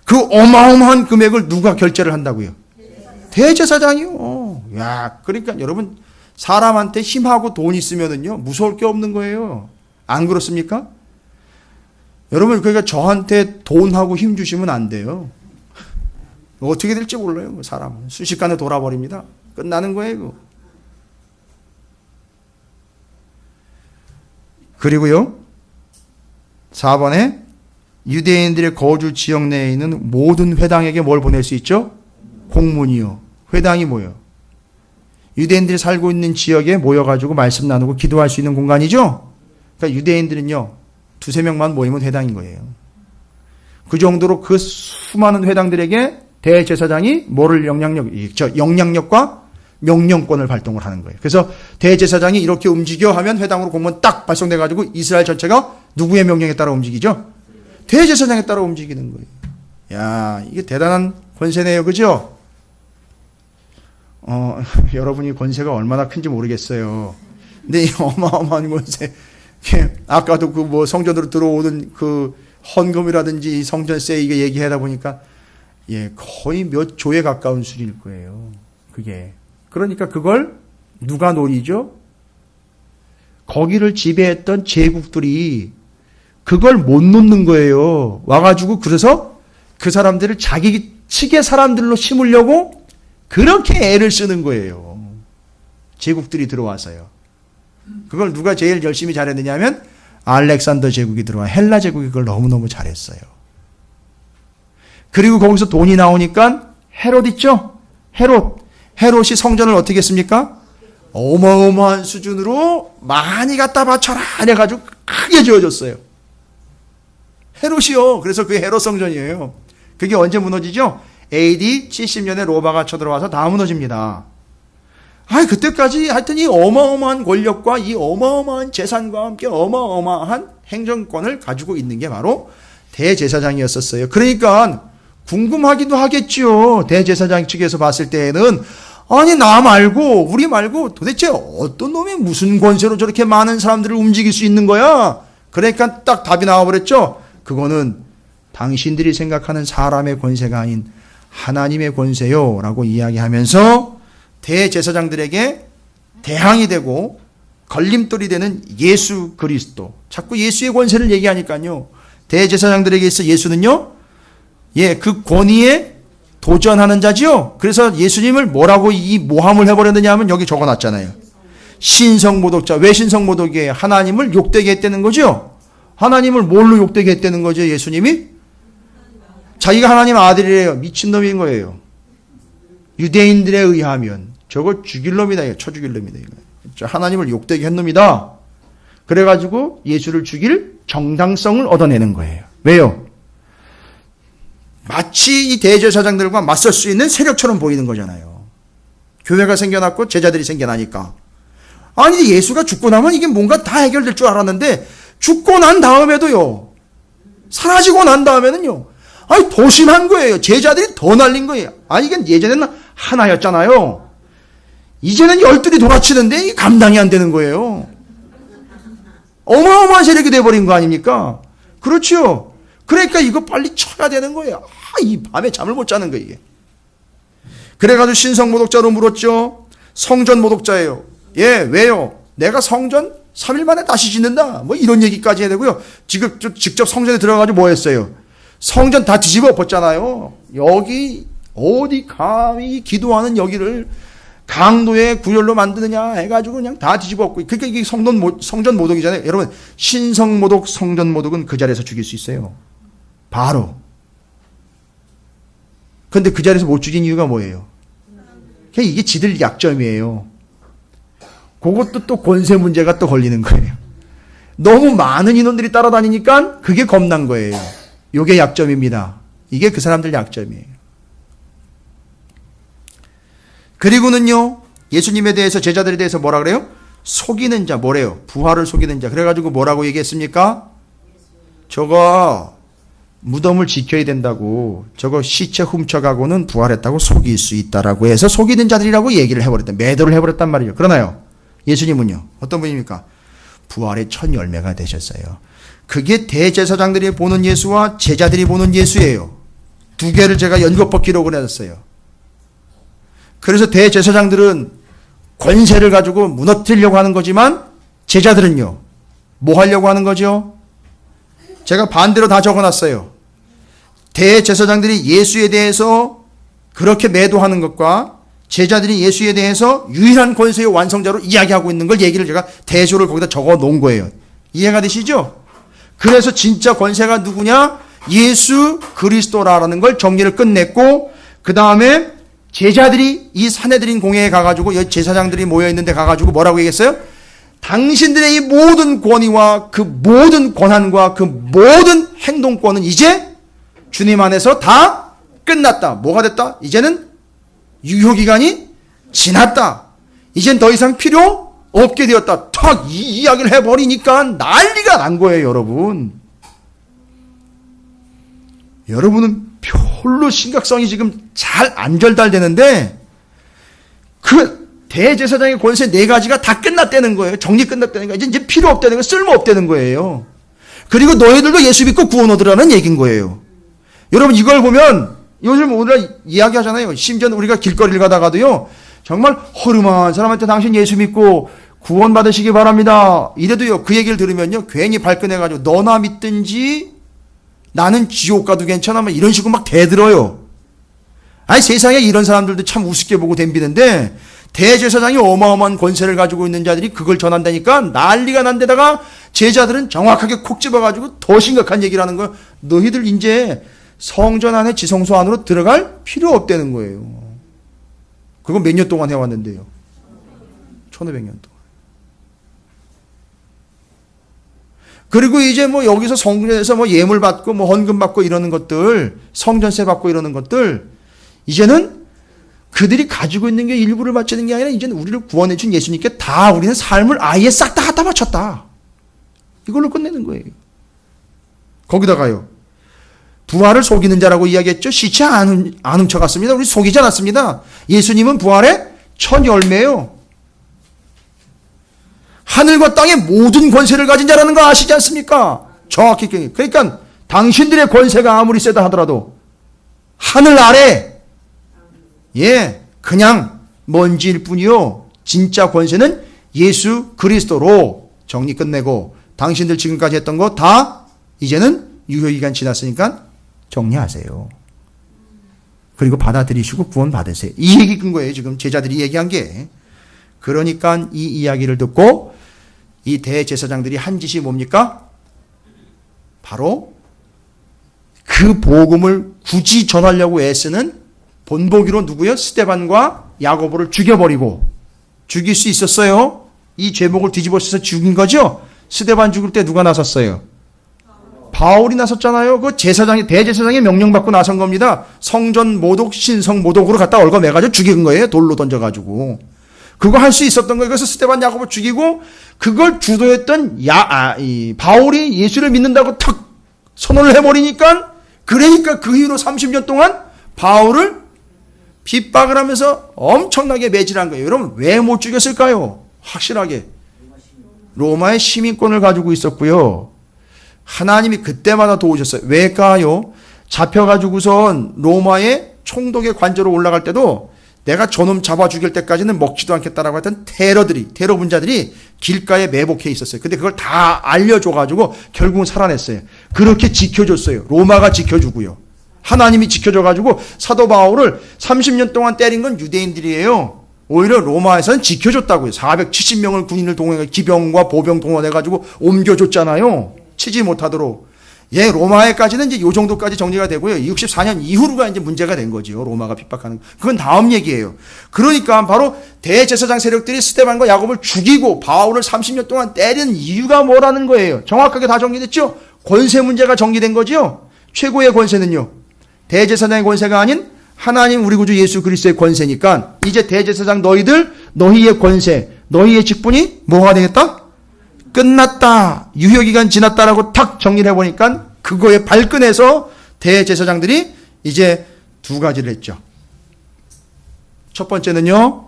그 어마어마한 금액을 누가 결제를 한다고요? 대제사장이요. 야, 그러니까 여러분, 사람한테 힘하고 돈 있으면은요, 무서울 게 없는 거예요. 안 그렇습니까? 여러분, 그러니까 저한테 돈하고 힘 주시면 안 돼요. 어떻게 될지 몰라요, 사람은. 순식간에 돌아버립니다. 끝나는 거예요. 그리고요, 4번에 유대인들의 거주 지역 내에 있는 모든 회당에게 뭘 보낼 수 있죠? 공문이요. 회당이 뭐예요? 유대인들이 살고 있는 지역에 모여가지고 말씀 나누고 기도할 수 있는 공간이죠? 그러니까 유대인들은요, 2-3명만 모이면 회당인 거예요. 그 정도로 그 수많은 회당들에게 대제사장이 뭐를 영향력과 명령권을 발동을 하는 거예요. 그래서 대제사장이 이렇게 움직여 하면 회당으로 공문 딱 발송돼가지고 이스라엘 전체가 누구의 명령에 따라 움직이죠? 대제사장에 따라 움직이는 거예요. 야, 이게 대단한 권세네요. 그죠? 여러분이 권세가 얼마나 큰지 모르겠어요. 근데 이 어마어마한 권세, 아까도 그 성전으로 들어오는 그 헌금이라든지 성전세 이게 얘기하다 보니까, 거의 몇 조에 가까운 수준일 거예요. 그게. 그러니까 그걸 누가 노리죠? 거기를 지배했던 제국들이 그걸 못 놓는 거예요. 와가지고 그래서 그 사람들을 자기 측의 사람들로 심으려고 그렇게 애를 쓰는 거예요. 제국들이 들어와서요. 그걸 누가 제일 열심히 잘했느냐 하면 알렉산더 제국이 들어와 헬라 제국이 그걸 너무너무 잘했어요. 그리고 거기서 돈이 나오니까 헤롯 있죠? 헤롯이 성전을 어떻게 했습니까? 어마어마한 수준으로 많이 갖다 바쳐라 해가지고 크게 지어줬어요. 헤롯이요. 그래서 그게 헤롯 성전이에요. 그게 언제 무너지죠? AD 70년에 로마가 쳐들어와서 다 무너집니다. 그때까지 하여튼 이 어마어마한 권력과 이 어마어마한 재산과 함께 어마어마한 행정권을 가지고 있는 게 바로 대제사장이었었어요. 그러니까 궁금하기도 하겠죠. 대제사장 측에서 봤을 때에는 아니 나 말고 우리 말고 도대체 어떤 놈이 무슨 권세로 저렇게 많은 사람들을 움직일 수 있는 거야? 그러니까 딱 답이 나와버렸죠. 그거는 당신들이 생각하는 사람의 권세가 아닌 하나님의 권세요 라고 이야기하면서 대제사장들에게 대항이 되고 걸림돌이 되는 예수 그리스도, 자꾸 예수의 권세를 얘기하니까요, 대제사장들에게 있어 예수는요, 그 권위에 도전하는 자지요. 그래서 예수님을 뭐라고 이 모함을 해버렸느냐 하면 여기 적어놨잖아요. 신성모독자. 왜 신성모독이에요? 하나님을 욕되게 했다는 거죠. 하나님을 뭘로 욕되게 했다는 거죠, 예수님이? 자기가 하나님 아들이래요. 미친놈인 거예요. 유대인들에 의하면 저거 죽일 놈이다. 쳐 죽일 놈이다. 저 하나님을 욕되게 한 놈이다. 그래가지고 예수를 죽일 정당성을 얻어내는 거예요. 왜요? 마치 이 대제사장들과 맞설 수 있는 세력처럼 보이는 거잖아요. 교회가 생겨났고 제자들이 생겨나니까. 아니 예수가 죽고 나면 이게 뭔가 다 해결될 줄 알았는데 죽고 난 다음에도요. 사라지고 난 다음에는요. 아니 더 심한 거예요. 제자들이 더 날린 거예요. 아니 이게 예전에는 하나였잖아요. 이제는 열둘이 돌아치는데 이게 감당이 안 되는 거예요. 어마어마한 세력이 돼버린 거 아닙니까? 그렇죠. 그러니까 이거 빨리 쳐야 되는 거예요. 이 밤에 잠을 못 자는 거예요. 이게. 그래가지고 신성모독자로 물었죠. 성전모독자예요. 예, 왜요? 내가 성전 3일 만에 다시 짓는다. 뭐 이런 얘기까지 해야 되고요. 지금 직접 성전에 들어가가지고 뭐 했어요? 성전 다 뒤집어 엎었잖아요. 여기 어디 감히 기도하는 여기를 강도의 구열로 만드느냐 해가지고 그냥 다 뒤집어 엎고. 그러니까 이게 성전 모독이잖아요. 여러분 신성모독, 성전모독은 그 자리에서 죽일 수 있어요. 바로. 그런데 그 자리에서 못 죽인 이유가 뭐예요? 그냥 이게 지들 약점이에요. 그것도 또 권세 문제가 또 걸리는 거예요. 너무 많은 인원들이 따라다니니까 그게 겁난 거예요. 이게 약점입니다. 이게 그 사람들 약점이에요. 그리고는요, 예수님에 대해서 제자들에 대해서 뭐라 그래요? 속이는 자, 뭐래요? 부활을 속이는 자. 그래가지고 뭐라고 얘기했습니까? 저거 무덤을 지켜야 된다고, 저거 시체 훔쳐가고는 부활했다고 속일 수 있다라고 해서 속이는 자들이라고 얘기를 해버렸다. 매도를 해버렸단 말이죠. 그러나요, 예수님은요, 어떤 분입니까? 부활의 첫 열매가 되셨어요. 그게 대제사장들이 보는 예수와 제자들이 보는 예수예요. 두 개를 제가 연거푸 기록을 해놨어요. 그래서 대제사장들은 권세를 가지고 무너뜨리려고 하는 거지만 제자들은요, 뭐 하려고 하는 거죠? 제가 반대로 다 적어놨어요. 대제사장들이 예수에 대해서 그렇게 매도하는 것과 제자들이 예수에 대해서 유일한 권세의 완성자로 이야기하고 있는 걸 얘기를 제가 대조를 거기다 적어 놓은 거예요. 이해가 되시죠? 그래서 진짜 권세가 누구냐? 예수 그리스도라는 걸 정리를 끝냈고, 그 다음에 제자들이 이 산헤드린 공회에 가가지고 여기 제사장들이 모여있는데 가가지고 뭐라고 얘기했어요? 당신들의 이 모든 권위와 그 모든 권한과 그 모든 행동권은 이제 주님 안에서 다 끝났다. 뭐가 됐다? 이제는 유효기간이 지났다. 이젠 더 이상 필요 없게 되었다. 탁 이 이야기를 해버리니까 난리가 난 거예요, 여러분. 여러분은 별로 심각성이 지금 잘 안 전달되는데 그 대제사장의 권세 네 가지가 다 끝났다는 거예요. 정리 끝났다는 거예요. 이제 필요 없다는 거예요. 쓸모 없다는 거예요. 그리고 너희들도 예수 믿고 구원 얻으라는 얘기인 거예요. 여러분 이걸 보면 요즘 오늘 이야기하잖아요. 심지어 우리가 길거리를 가다가도요, 정말 허름한 사람한테 당신 예수 믿고 구원 받으시기 바랍니다. 이래도요, 그 얘기를 들으면요, 괜히 발끈해가지고 너나 믿든지 나는 지옥 가도 괜찮아, 이런 식으로 막 대들어요. 아니 세상에 이런 사람들도 참 우습게 보고 덤비는데 대제사장이 어마어마한 권세를 가지고 있는 자들이 그걸 전한다니까 난리가 난 데다가 제자들은 정확하게 콕 집어가지고 더 심각한 얘기를 하는 거예요. 너희들 이제 성전 안에 지성소 안으로 들어갈 필요 없다는 거예요. 그건 몇 년 동안 해왔는데요. 1500년 동안. 그리고 이제 뭐 여기서 성전에서 뭐 예물 받고 뭐 헌금 받고 이러는 것들, 성전세 받고 이러는 것들, 이제는 그들이 가지고 있는 게 일부를 바치는 게 아니라 이제는 우리를 구원해 준 예수님께 다 우리는 삶을 아예 싹 다 갖다 바쳤다. 이걸로 끝내는 거예요. 거기다가요, 부활을 속이는 자라고 이야기했죠. 시체 안 훔쳐갔습니다. 우리 속이지 않았습니다. 예수님은 부활의 첫 열매예요. 하늘과 땅의 모든 권세를 가진 자라는 거 아시지 않습니까? 정확히. 그러니까 당신들의 권세가 아무리 세다 하더라도 하늘 아래, 예, 그냥 먼지일 뿐이요. 진짜 권세는 예수 그리스도로 정리 끝내고, 당신들 지금까지 했던 거 다 이제는 유효기간 지났으니까 정리하세요. 그리고 받아들이시고 구원 받으세요. 이 얘기 큰 거예요. 지금 제자들이 얘기한 게. 그러니까 이 이야기를 듣고 이 대제사장들이 한 짓이 뭡니까? 바로 그 복음을 굳이 전하려고 애쓰는 본보기로 누구요? 스데반과 야고보를 죽여버리고, 죽일 수 있었어요. 이 죄목을 뒤집어쓰서 죽인 거죠. 스데반 죽을 때 누가 나섰어요? 바울이 나섰잖아요. 그 제사장이, 대제사장이 명령받고 나선 겁니다. 성전 모독, 신성 모독으로 갖다 얽어매가지고 죽인 거예요. 돌로 던져가지고. 그거 할 수 있었던 거예요. 그래서 스데반 야고보 죽이고, 그걸 주도했던 바울이 예수를 믿는다고 탁 선언을 해버리니까, 그러니까 그 이후로 30년 동안 바울을 핍박을 하면서 엄청나게 매질한 거예요. 여러분, 왜 못 죽였을까요? 확실하게. 로마의 시민권을 가지고 있었고요. 하나님이 그때마다 도우셨어요. 왜일까요? 잡혀가지고선 로마의 총독의 관저로 올라갈 때도 내가 저놈 잡아 죽일 때까지는 먹지도 않겠다라고 했던 테러 분자들이 길가에 매복해 있었어요. 근데 그걸 다 알려줘가지고 결국은 살아냈어요. 그렇게 지켜줬어요. 로마가 지켜주고요. 하나님이 지켜줘가지고 사도 바울을 30년 동안 때린 건 유대인들이에요. 오히려 로마에서는 지켜줬다고요. 470명을 군인을 동원해 기병과 보병 동원해가지고 옮겨줬잖아요. 치지 못하도록. 예, 로마에까지는 이제 요 정도까지 정리가 되고요. 64년 이후로가 이제 문제가 된 거지요. 로마가 핍박하는 거. 그건 다음 얘기예요. 그러니까 바로 대제사장 세력들이 스데반과 야고보를 죽이고 바울을 30년 동안 때린 이유가 뭐라는 거예요. 정확하게 다 정리됐죠? 권세 문제가 정리된 거죠? 최고의 권세는요. 대제사장의 권세가 아닌 하나님 우리 구주 예수 그리스도의 권세니까 이제 대제사장 너희의 권세, 너희의 직분이 뭐가 되겠다? 끝났다. 유효기간 지났다라고 탁 정리를 해보니까 그거에 발끈해서 대제사장들이 이제 두 가지를 했죠. 첫 번째는요.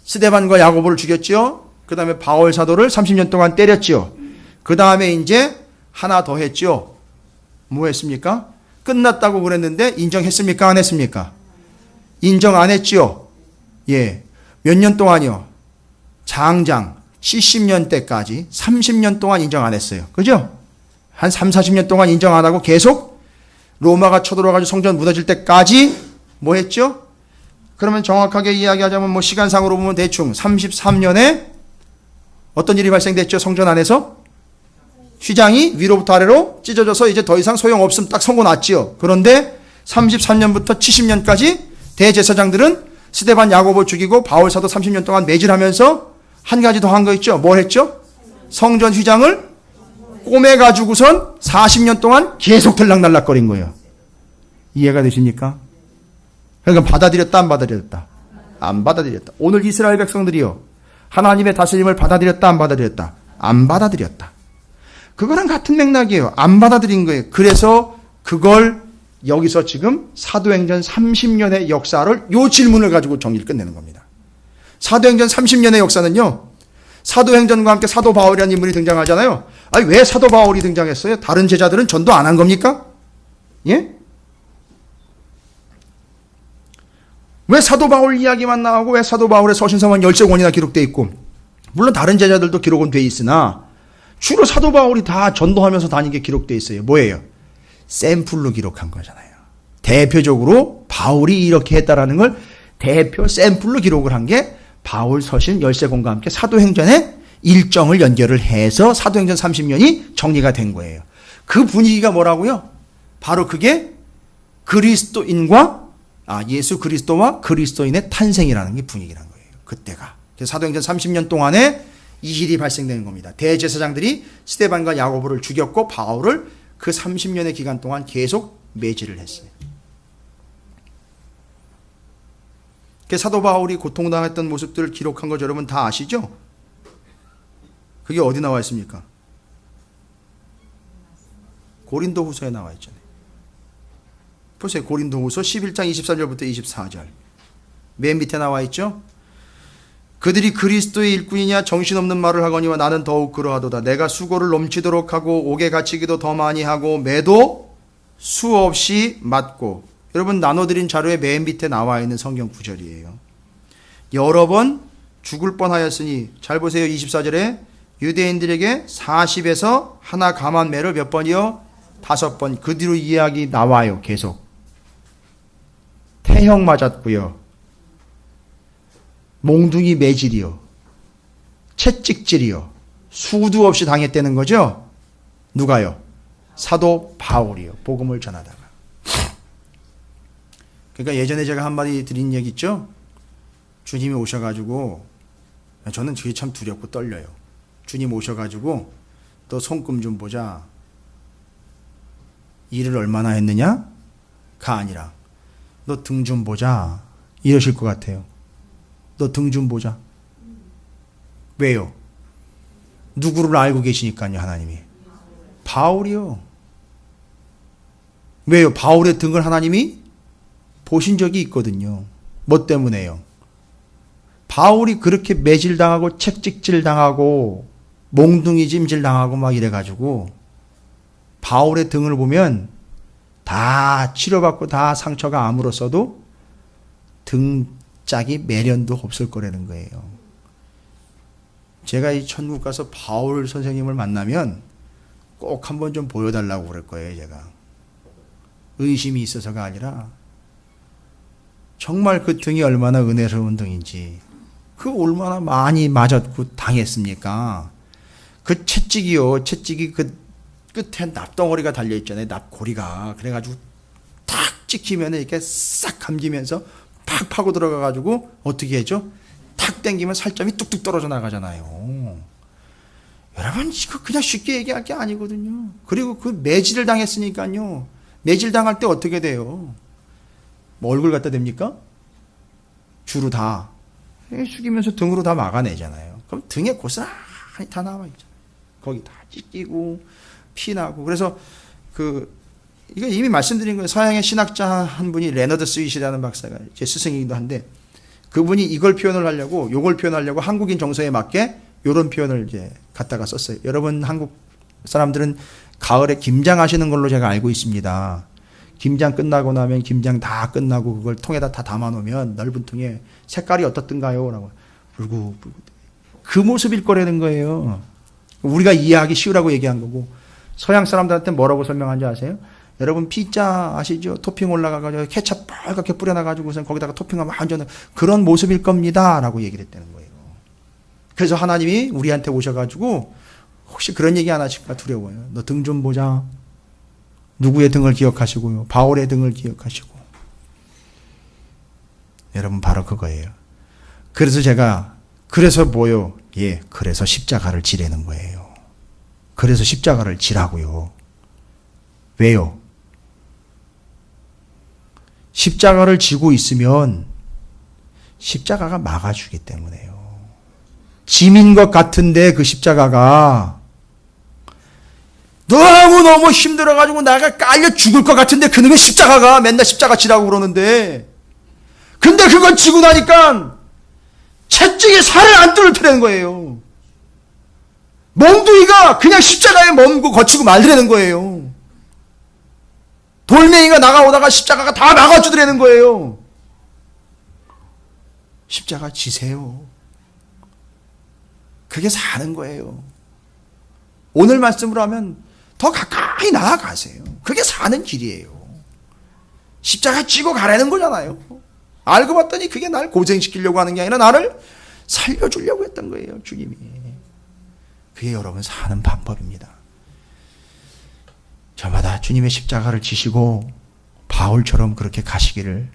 스데반과 야고보를 죽였죠. 그 다음에 바울 사도를 30년 동안 때렸죠. 그 다음에 이제 하나 더 했죠. 뭐 했습니까? 끝났다고 그랬는데 인정했습니까? 안 했습니까? 인정 안 했죠. 예. 몇 년 동안이요? 장장 70년 때까지 30년 동안 인정 안 했어요. 그죠? 한 3, 40년 동안 인정 안 하고 계속 로마가 쳐들어가지고 성전 무너질 때까지 뭐 했죠? 그러면 정확하게 이야기하자면 뭐 시간상으로 보면 대충 33년에 어떤 일이 발생됐죠? 성전 안에서? 휘장이 위로부터 아래로 찢어져서 이제 더 이상 소용없음 딱 선고 났지요. 그런데 33년부터 70년까지 대제사장들은 스데반 야고보 죽이고 바울 사도 30년 동안 매질하면서 한 가지 더 한 거 있죠. 뭘 했죠? 성전 휘장을 꼬매가지고선 40년 동안 계속 들락날락거린 거예요. 이해가 되십니까? 그러니까 받아들였다 안 받아들였다? 안 받아들였다. 오늘 이스라엘 백성들이요. 하나님의 다스림을 받아들였다 안 받아들였다? 안 받아들였다. 그거랑 같은 맥락이에요. 안 받아들인 거예요. 그래서 그걸 여기서 지금 사도행전 30년의 역사를 요 질문을 가지고 정리를 끝내는 겁니다. 사도행전 30년의 역사는요. 사도행전과 함께 사도 바울이라는 인물이 등장하잖아요. 아니 왜 사도 바울이 등장했어요? 다른 제자들은 전도 안 한 겁니까? 예? 왜 사도 바울 이야기만 나오고 왜 사도 바울의 서신서만 10권이나 기록되어 있고 물론 다른 제자들도 기록은 돼 있으나 주로 사도 바울이 다 전도하면서 다닌 게 기록되어 있어요. 뭐예요? 샘플로 기록한 거잖아요. 대표적으로 바울이 이렇게 했다라는 걸 대표 샘플로 기록을 한 게 바울 서신 13권과 함께 사도행전의 일정을 연결을 해서 사도행전 30년이 정리가 된 거예요. 그 분위기가 뭐라고요? 바로 그게 그리스도인과 예수 그리스도와 그리스도인의 탄생이라는 게 분위기란 거예요. 그때가. 그래서 사도행전 30년 동안에 이 일이 발생되는 겁니다. 대제사장들이 스데반과 야고보를 죽였고 바울을 그 30년의 기간 동안 계속 매질을 했어요. 사도 바울이 고통당했던 모습들을 기록한 거 여러분 다 아시죠? 그게 어디 나와 있습니까? 고린도후서에 나와 있잖아요. 보세요. 고린도후서 11장 23절부터 24절. 맨 밑에 나와 있죠? 그들이 그리스도의 일꾼이냐 정신없는 말을 하거니와 나는 더욱 그러하도다. 내가 수고를 넘치도록 하고 옥에 갇히기도 더 많이 하고 매도 수없이 맞고. 여러분 나눠드린 자료의 맨 밑에 나와 있는 성경 구절이에요. 여러 번 죽을 뻔하였으니 잘 보세요. 24절에 유대인들에게 40에서 하나 감한 매를 몇 번이요? 5번. 그 뒤로 이야기 나와요. 계속. 태형 맞았고요. 몽둥이 매질이요. 채찍질이요. 수도 없이 당했다는 거죠. 누가요? 사도 바울이요. 복음을 전하다가. 그러니까 예전에 제가 한마디 드린 얘기 있죠. 주님이 오셔가지고, 저는 그게 참 두렵고 떨려요. 주님 오셔가지고 너 손금 좀 보자. 일을 얼마나 했느냐? 가 아니라 너 등 좀 보자. 이러실 것 같아요. 너 등 좀 보자. 왜요? 누구를 알고 계시니까요, 하나님이. 바울이요. 왜요? 바울의 등을 하나님이 보신 적이 있거든요. 뭐 때문에요? 바울이 그렇게 매질당하고 채찍질당하고 몽둥이찜질 당하고 막 이래가지고 바울의 등을 보면 다 치료받고 다 상처가 아물었어도 등짝이 매련도 없을 거라는 거예요. 제가 이 천국 가서 바울 선생님을 만나면 꼭 한번 좀 보여달라고 그럴 거예요. 제가 의심이 있어서가 아니라 정말 그 등이 얼마나 은혜로운 등인지, 그 얼마나 많이 맞았고 당했습니까? 그 채찍이요. 채찍이 그 끝에 납덩어리가 달려있잖아요. 납고리가. 그래가지고 탁 찍히면 이렇게 싹 감기면서 팍 파고 들어가가지고 어떻게 해죠? 탁 당기면 살점이 뚝뚝 떨어져 나가잖아요. 여러분, 이거 그냥 쉽게 얘기할 게 아니거든요. 그리고 그 매질을 당했으니까요. 매질 당할 때 어떻게 돼요? 뭐 얼굴 갖다 댑니까? 주로 다 숙이면서 등으로 다 막아내잖아요. 그럼 등에 고스란히 다 남아있잖아요. 거기 다 찢기고 피나고. 그래서 이거 이미 말씀드린 거예요. 서양의 신학자 한 분이 레너드 스윗이라는 박사가 제 스승이기도 한데, 그분이 이걸 표현을 하려고, 요걸 표현하려고 한국인 정서에 맞게 요런 표현을 이제 갖다가 썼어요. 여러분 한국 사람들은 가을에 김장 하시는 걸로 제가 알고 있습니다. 김장 끝나고 나면 김장 다 끝나고 그걸 통에다 다 담아 놓으면 넓은 통에 색깔이 어떻든가요? 라고. 불구불구. 그 모습일 거라는 거예요. 우리가 이해하기 쉬우라고 얘기한 거고, 서양 사람들한테 뭐라고 설명한지 아세요? 여러분 피자 아시죠? 토핑 올라가가지고 케첩 빨갛게 뿌려놔가지고선 거기다가 토핑하면 완전 그런 모습일 겁니다. 라고 얘기를 했다는 거예요. 그래서 하나님이 우리한테 오셔가지고 혹시 그런 얘기 안 하실까 두려워요. 너 등 좀 보자. 누구의 등을 기억하시고요. 바울의 등을 기억하시고. 여러분 바로 그거예요. 그래서 뭐요? 예, 그래서 십자가를 지라는 거예요. 그래서 십자가를 지라고요. 왜요? 십자가를 지고 있으면 십자가가 막아주기 때문에요. 짐인 것 같은데 그 십자가가 너무너무 힘들어가지고 내가 깔려 죽을 것 같은데 그놈의 십자가가 맨날 십자가 지라고 그러는데, 근데 그걸 지고 나니까 채찍이 살을 안 뚫으려는 거예요. 몽둥이가 그냥 십자가에 머물고 거치고 말더라는 거예요. 돌멩이가 나가오다가 십자가가 다 막아주더라는 거예요. 십자가 지세요. 그게 사는 거예요. 오늘 말씀으로 하면 더 가까이 나아가세요. 그게 사는 길이에요. 십자가 지고 가라는 거잖아요. 알고 봤더니 그게 날 고생시키려고 하는 게 아니라 나를 살려주려고 했던 거예요, 주님이. 그게 여러분 사는 방법입니다. 저마다 주님의 십자가를 지시고 바울처럼 그렇게 가시기를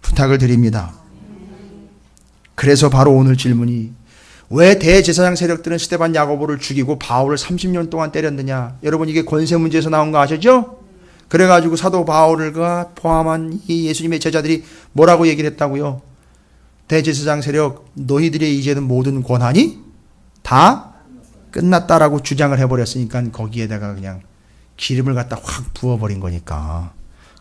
부탁을 드립니다. 그래서 바로 오늘 질문이, 왜 대제사장 세력들은 스데반 야고보를 죽이고 바울을 30년 동안 때렸느냐? 여러분 이게 권세 문제에서 나온 거 아시죠? 그래가지고 사도 바울을 포함한 이 예수님의 제자들이 뭐라고 얘기를 했다고요? 대제사장 세력, 너희들의 이제는 모든 권한이 다 끝났다라고 주장을 해버렸으니까 거기에다가 그냥 기름을 갖다 확 부어버린 거니까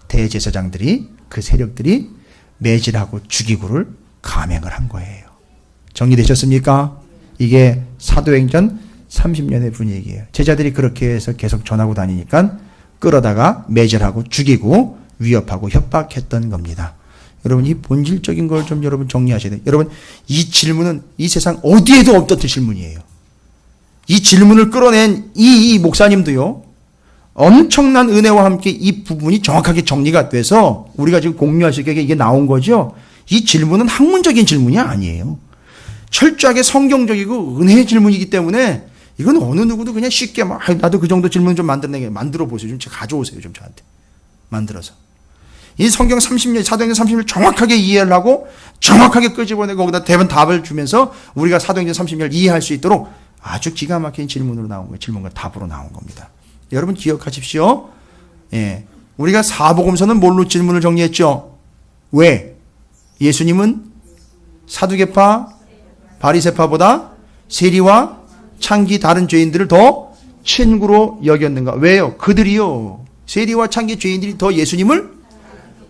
대제사장들이, 그 세력들이 매질하고 죽이고를 감행을 한 거예요. 정리되셨습니까? 이게 사도행전 30년의 분위기예요. 제자들이 그렇게 해서 계속 전하고 다니니까 끌어다가 매질하고 죽이고 위협하고 협박했던 겁니다. 여러분 이 본질적인 걸 좀 여러분 정리하셔야 돼요. 여러분 이 질문은 이 세상 어디에도 없던 질문이에요. 이 질문을 끌어낸 이 목사님도요, 엄청난 은혜와 함께 이 부분이 정확하게 정리가 돼서 우리가 지금 공유할 수 있게 이게 나온 거죠. 이 질문은 학문적인 질문이 아니에요. 철저하게 성경적이고 은혜의 질문이기 때문에 이건 어느 누구도 그냥 쉽게 막 나도 그 정도 질문 좀 만들어 보세요. 좀 가져오세요. 좀 저한테. 만들어서. 이 성경 30년, 사도행전 30년 정확하게 이해를 하고 정확하게 끄집어내고 거기다 대변 답을 주면서 우리가 사도행전 30년을 이해할 수 있도록 아주 기가 막힌 질문으로 나온 거예요. 질문과 답으로 나온 겁니다. 여러분 기억하십시오. 예. 우리가 사복음서는 뭘로 질문을 정리했죠? 왜? 예수님은 사두개파, 바리새파보다 세리와 창기 다른 죄인들을 더 친구로 여겼는가? 왜요? 그들이요. 세리와 창기 죄인들이 더 예수님을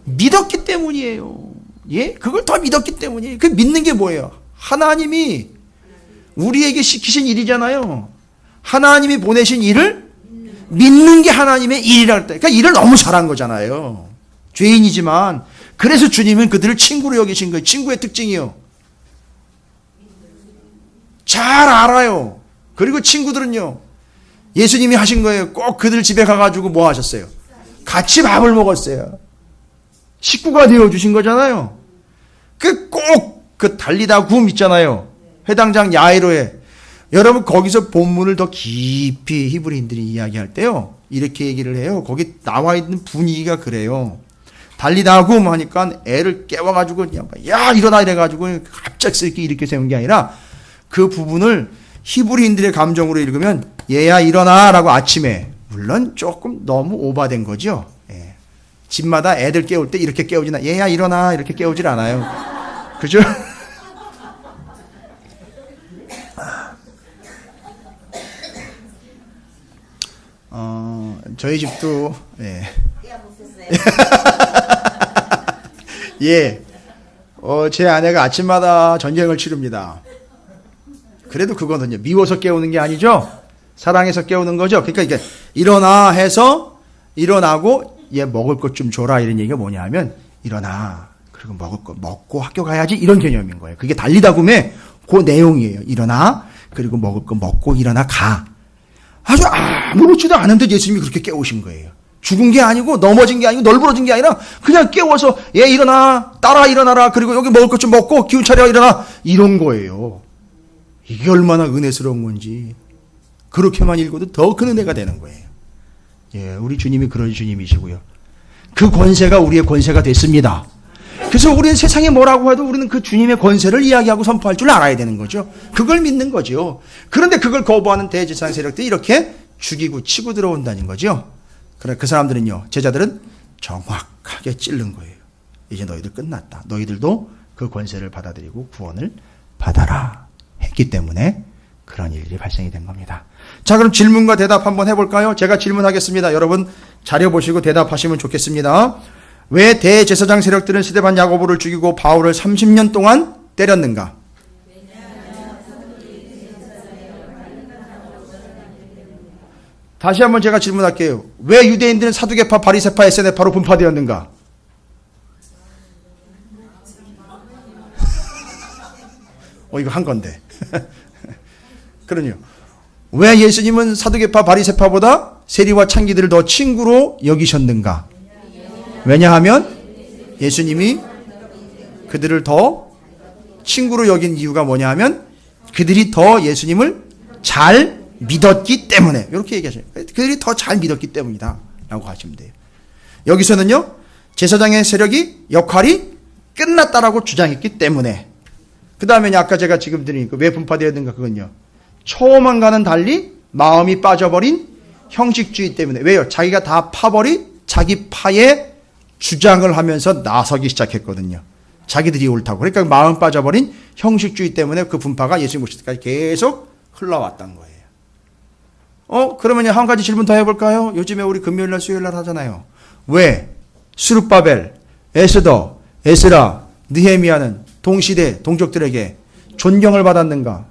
믿었기 때문이에요. 예? 그걸 더 믿었기 때문이에요. 그 믿는 게 뭐예요? 하나님이 우리에게 시키신 일이잖아요. 하나님이 보내신 일을 믿는 게 하나님의 일이라고 했다. 그러니까 일을 너무 잘한 거잖아요. 죄인이지만 그래서 주님은 그들을 친구로 여기신 거예요. 친구의 특징이요. 잘 알아요. 그리고 친구들은요. 예수님이 하신 거예요. 꼭 그들 집에 가가지고 뭐 하셨어요? 같이 밥을 먹었어요. 식구가 되어주신 거잖아요. 그 달리다 굼 있잖아요. 회당장 야이로에. 여러분 거기서 본문을 더 깊이 히브리인들이 이야기할 때요. 이렇게 얘기를 해요. 거기 나와 있는 분위기가 그래요. 달리다 굼 하니까 애를 깨워가지고 야 일어나 이래가지고 갑작스럽게 이렇게 세운 게 아니라 그 부분을 히브리인들의 감정으로 읽으면 얘야 일어나 라고 아침에 물론 조금 너무 오바된 거죠. 예. 집마다 애들 깨울 때 이렇게 깨우지나 얘야 일어나 이렇게 깨우질 않아요. 그죠? 저희 집도 예. 예. 제 아내가 아침마다 전쟁을 치릅니다. 그래도 그거는요. 미워서 깨우는 게 아니죠. 사랑해서 깨우는 거죠. 그러니까 이게 일어나 해서 일어나고 얘 먹을 것 좀 줘라 이런 얘기가 뭐냐면 일어나 그리고 먹을 거 먹고 학교 가야지 이런 개념인 거예요. 그게 달리다 굼의 그 내용이에요. 일어나 그리고 먹을 거 먹고 일어나 가. 아주 아무렇지도 않은데 예수님이 그렇게 깨우신 거예요. 죽은 게 아니고 넘어진 게 아니고 널브러진 게 아니라 그냥 깨워서 얘 일어나 따라 일어나라 그리고 여기 먹을 것 좀 먹고 기운 차려 일어나 이런 거예요. 이게 얼마나 은혜스러운 건지 그렇게만 읽어도 더 큰 은혜가 되는 거예요. 예, 우리 주님이 그런 주님이시고요. 그 권세가 우리의 권세가 됐습니다. 그래서 우리는 세상에 뭐라고 해도 우리는 그 주님의 권세를 이야기하고 선포할 줄 알아야 되는 거죠. 그걸 믿는 거죠. 그런데 그걸 거부하는 대제사장 세력들이 이렇게 죽이고 치고 들어온다는 거죠. 그래 그 사람들은요. 제자들은 정확하게 찔른 거예요. 이제 너희들 끝났다. 너희들도 그 권세를 받아들이고 구원을 받아라 했기 때문에 그런 일이 발생이 된 겁니다. 자, 그럼 질문과 대답 한번 해볼까요? 제가 질문하겠습니다. 여러분 자료 보시고 대답하시면 좋겠습니다. 왜 대제사장 세력들은 스데반 야고보를 죽이고 바울을 30년 동안 때렸는가? 다시 한번 제가 질문할게요. 왜 유대인들은 사두개파, 바리새파, 에세네파로 분파되었는가? 이거 한 건데. 그러니요. 왜 예수님은 사두개파, 바리새파보다 세리와 창기들을 더 친구로 여기셨는가? 왜냐하면 예수님이 그들을 더 친구로 여긴 이유가 뭐냐 하면 그들이 더 예수님을 잘 믿었기 때문에 이렇게 얘기하셔요. 그들이 더 잘 믿었기 때문이다 라고 하시면 돼요. 여기서는요. 제사장의 세력이 역할이 끝났다라고 주장했기 때문에 그 다음에 아까 제가 지금 드린 왜 분파되었는가 그건요. 처음과는 달리 마음이 빠져버린 형식주의 때문에 왜요? 자기가 다 파버린 자기 파에 주장을 하면서 나서기 시작했거든요. 자기들이 옳다고. 그러니까 마음 빠져버린 형식주의 때문에 그 분파가 예수님 오실 때까지 계속 흘러왔던 거예요. 그러면 한 가지 질문 더 해볼까요? 요즘에 우리 금요일날 수요일날 하잖아요. 왜 스룹바벨, 에스더, 에스라, 느헤미야는 동시대 동족들에게 존경을 받았는가?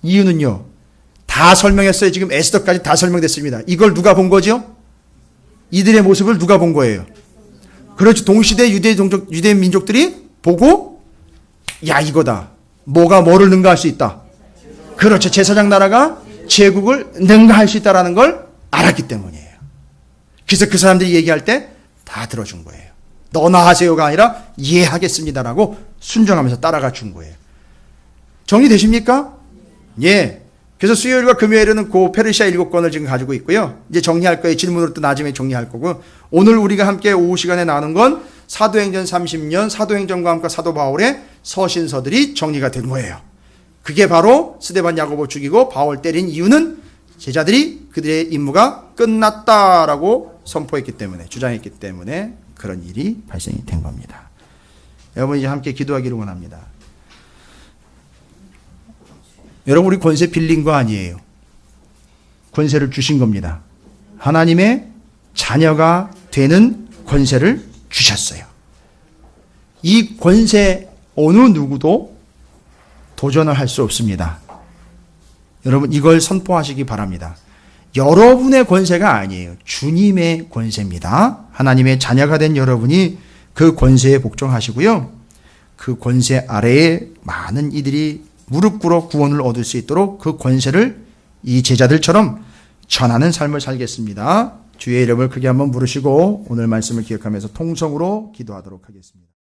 이유는요. 다 설명했어요. 지금 에스더까지 다 설명됐습니다. 이걸 누가 본 거죠? 이들의 모습을 누가 본 거예요? 그렇죠. 동시대 유대 민족들이 보고 야 이거다. 뭐가 뭐를 능가할 수 있다. 그렇죠. 제사장 나라가 제국을 능가할 수 있다라는 걸 알았기 때문이에요. 그래서 그 사람들이 얘기할 때 다 들어준 거예요. 너나 하세요가 아니라 이해하겠습니다라고 순종하면서 따라가 준 거예요. 정리되십니까? 예. 그래서 수요일과 금요일에는 그 페르시아 7권을 지금 가지고 있고요. 이제 정리할 거예요. 질문으로 또 나중에 정리할 거고. 오늘 우리가 함께 오후 시간에 나눈 건 사도행전 30년 사도행전과 함께 사도 바울의 서신서들이 정리가 된 거예요. 그게 바로 스데반 야고보 죽이고 바울 때린 이유는 제자들이 그들의 임무가 끝났다라고 선포했기 때문에, 주장했기 때문에 그런 일이 발생이 된 겁니다. 여러분 이제 함께 기도하기를 원합니다. 여러분 우리 권세 빌린 거 아니에요. 권세를 주신 겁니다. 하나님의 자녀가 되는 권세를 주셨어요. 이 권세 어느 누구도 도전을 할 수 없습니다. 여러분 이걸 선포하시기 바랍니다. 여러분의 권세가 아니에요. 주님의 권세입니다. 하나님의 자녀가 된 여러분이 그 권세에 복종하시고요. 그 권세 아래에 많은 이들이 무릎 꿇어 구원을 얻을 수 있도록 그 권세를 이 제자들처럼 전하는 삶을 살겠습니다. 주의 이름을 크게 한번 부르시고 오늘 말씀을 기억하면서 통성으로 기도하도록 하겠습니다.